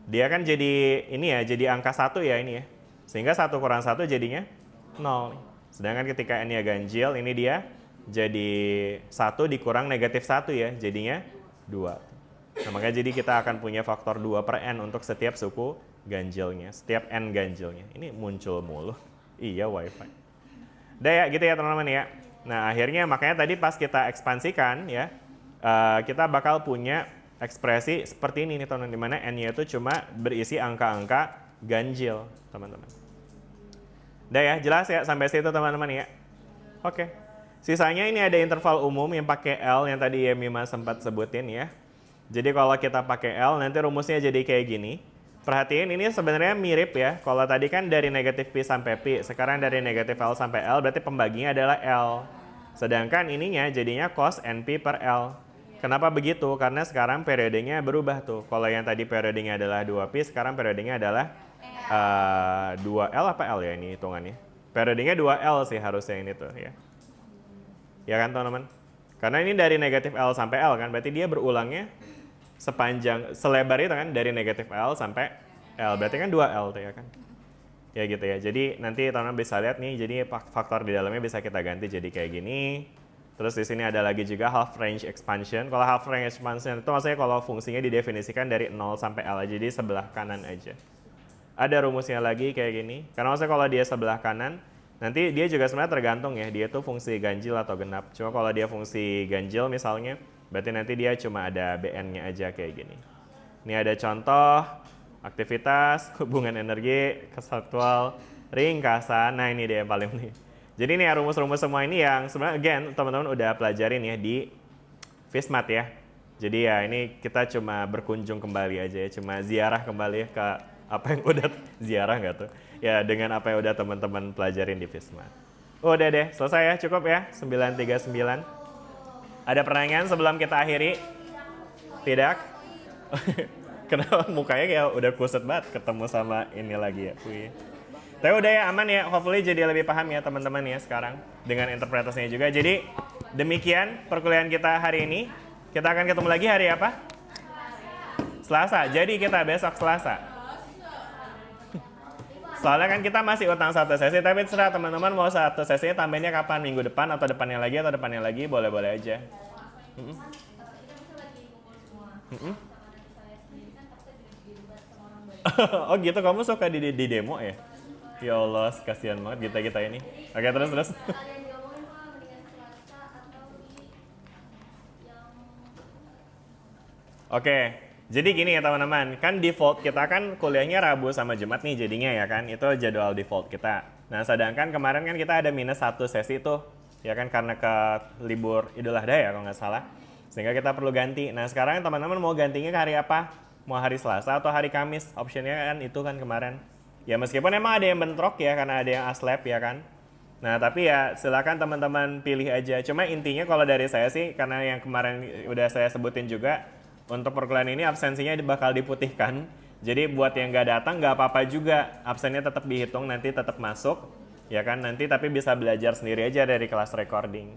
dia kan jadi ini ya, jadi angka 1 ya ini ya. Sehingga 1 kurang 1 jadinya 0. Sedangkan ketika n-nya ganjil, ini dia jadi 1 dikurang negatif 1 ya, jadinya 2. Nah, makanya jadi kita akan punya faktor 2 per n untuk setiap suku ganjilnya, setiap n ganjilnya. Ini muncul mulu. Iya, wifi. Udah ya, gitu ya teman-teman ya. Nah, akhirnya makanya tadi pas kita ekspansikan ya, kita bakal punya ekspresi seperti ini nih teman-teman, di mana n-nya itu cuma berisi angka-angka ganjil, teman-teman. Udah ya, jelas ya sampai situ teman-teman ya. Oke. Sisanya ini ada interval umum yang pakai L yang tadi Yemima sempat sebutin ya. Jadi kalau kita pakai L nanti rumusnya jadi kayak gini. Perhatiin ini sebenarnya mirip ya. Kalau tadi kan dari negatif pi sampai pi, sekarang dari negatif L sampai L, berarti pembaginya adalah L. Sedangkan ininya jadinya cos NP per L. Kenapa begitu? Karena sekarang periodenya berubah tuh. Kalau yang tadi periodenya adalah 2pi, sekarang periodenya adalah 2L apa L ya ini hitungannya? Periodenya 2L sih harusnya ini tuh ya. Ya kan teman-teman? Karena ini dari negatif L sampai L kan, berarti dia berulangnya selebar itu kan, dari negatif L sampai L. Berarti kan 2L tuh ya kan? Ya gitu ya. Jadi nanti teman-teman bisa lihat nih, jadi faktor di dalamnya bisa kita ganti jadi kayak gini. Terus di sini ada lagi juga half range expansion. Kalau half range expansion itu maksudnya kalau fungsinya didefinisikan dari 0 sampai L aja, jadi sebelah kanan aja. Ada rumusnya lagi kayak gini. Karena maksudnya kalau dia sebelah kanan, nanti dia juga sebenarnya tergantung ya, dia tuh fungsi ganjil atau genap. Cuma kalau dia fungsi ganjil misalnya, berarti nanti dia cuma ada BN-nya aja kayak gini. Ini ada contoh, aktivitas, hubungan energi, kesatuan, ringkasan. Nah ini dia yang paling penting. Jadi ini ya rumus-rumus semua ini yang sebenarnya again teman-teman udah pelajarin ya di Fismat ya. Jadi ya ini kita cuma berkunjung kembali aja ya, cuma ziarah kembali ke apa yang udah ziarah nggak tuh? Ya dengan apa yang udah teman-teman pelajarin di Fismat. Udah deh, selesai ya, cukup ya 939. Ada pertanyaan sebelum kita akhiri? Tidak? Kenapa mukanya kayak udah kusut banget ketemu sama ini lagi ya? Wih. Tapi udah ya, aman ya, hopefully jadi lebih paham ya teman-teman ya sekarang dengan interpretasinya juga. Jadi demikian perkuliahan kita hari ini. Kita akan ketemu lagi hari apa? Selasa. Jadi kita besok Selasa. Soalnya kan kita masih utang satu sesi, tapi terserah teman-teman mau satu sesinya tambahnya kapan? Minggu depan atau depannya lagi, boleh-boleh aja. Oh gitu, kamu suka di demo ya? Ya Allah, kasihan banget kita ini. Oke, terus. Oke, jadi gini ya teman-teman, kan default kita kan kuliahnya Rabu sama Jumat nih jadinya ya kan, itu jadwal default kita. Nah sedangkan kemarin kan kita ada minus 1 sesi tuh, ya kan karena ke libur Idul Adha ya kalau nggak salah. Sehingga kita perlu ganti. Nah sekarang teman-teman mau gantinya ke hari apa? Mau hari Selasa atau hari Kamis? Optionnya kan itu kan kemarin. Ya meskipun emang ada yang bentrok ya karena ada yang aslab ya kan. Nah tapi ya silakan teman-teman pilih aja. Cuma intinya kalau dari saya sih karena yang kemarin udah saya sebutin juga, Untuk perkuliahan ini absensinya bakal diputihkan. Jadi buat yang nggak datang nggak apa-apa juga, absennya tetap dihitung, nanti tetap masuk, ya kan? Nanti tapi bisa belajar sendiri aja dari kelas recording.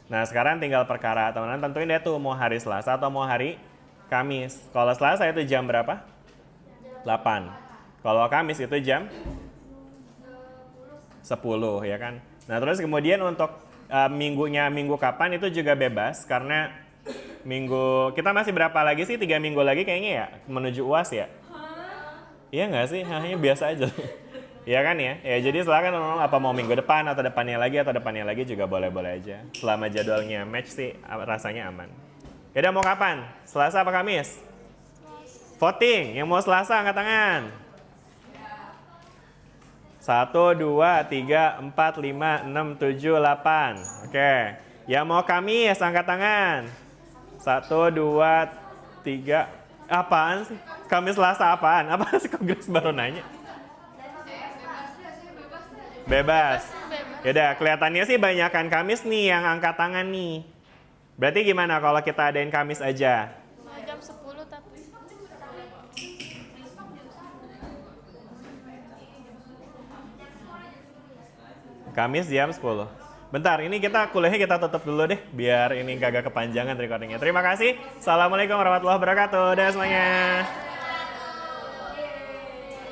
Nah sekarang tinggal perkara teman-teman tentuin deh tuh mau hari Selasa atau mau hari Kamis. Kalau Selasa itu jam berapa? 8. Kalau Kamis itu jam 10 ya kan. Nah terus kemudian untuk minggu kapan itu juga bebas karena kita masih berapa lagi sih? 3 minggu lagi kayaknya ya menuju UAS ya. Iya nggak sih? Hanya biasa aja. Iya kan ya? Ya jadi silakan teman-teman apa mau minggu depan atau depannya lagi juga boleh-boleh aja. Selama jadwalnya match sih rasanya aman. Yaudah mau kapan? Selasa apa Kamis? Voting. Yang mau Selasa angkat tangan. 1, 2, 3, 4, 5, 6, 7, 8. Oke. Yang mau Kamis angkat tangan. 1, 2, 3. Apaan sih? Kamis Selasa apaan? Apa sih kok Grace baru nanya? Bebas. Yaudah, kelihatannya sih banyakan Kamis nih yang angkat tangan nih. Berarti gimana kalau kita adain Kamis aja? Jam 10 tapi. Kamis jam 10. Bentar, ini kuliahnya kita tutup dulu deh, biar ini kagak kepanjangan recordingnya. Terima kasih. Assalamualaikum warahmatullahi wabarakatuh. Dadah semuanya.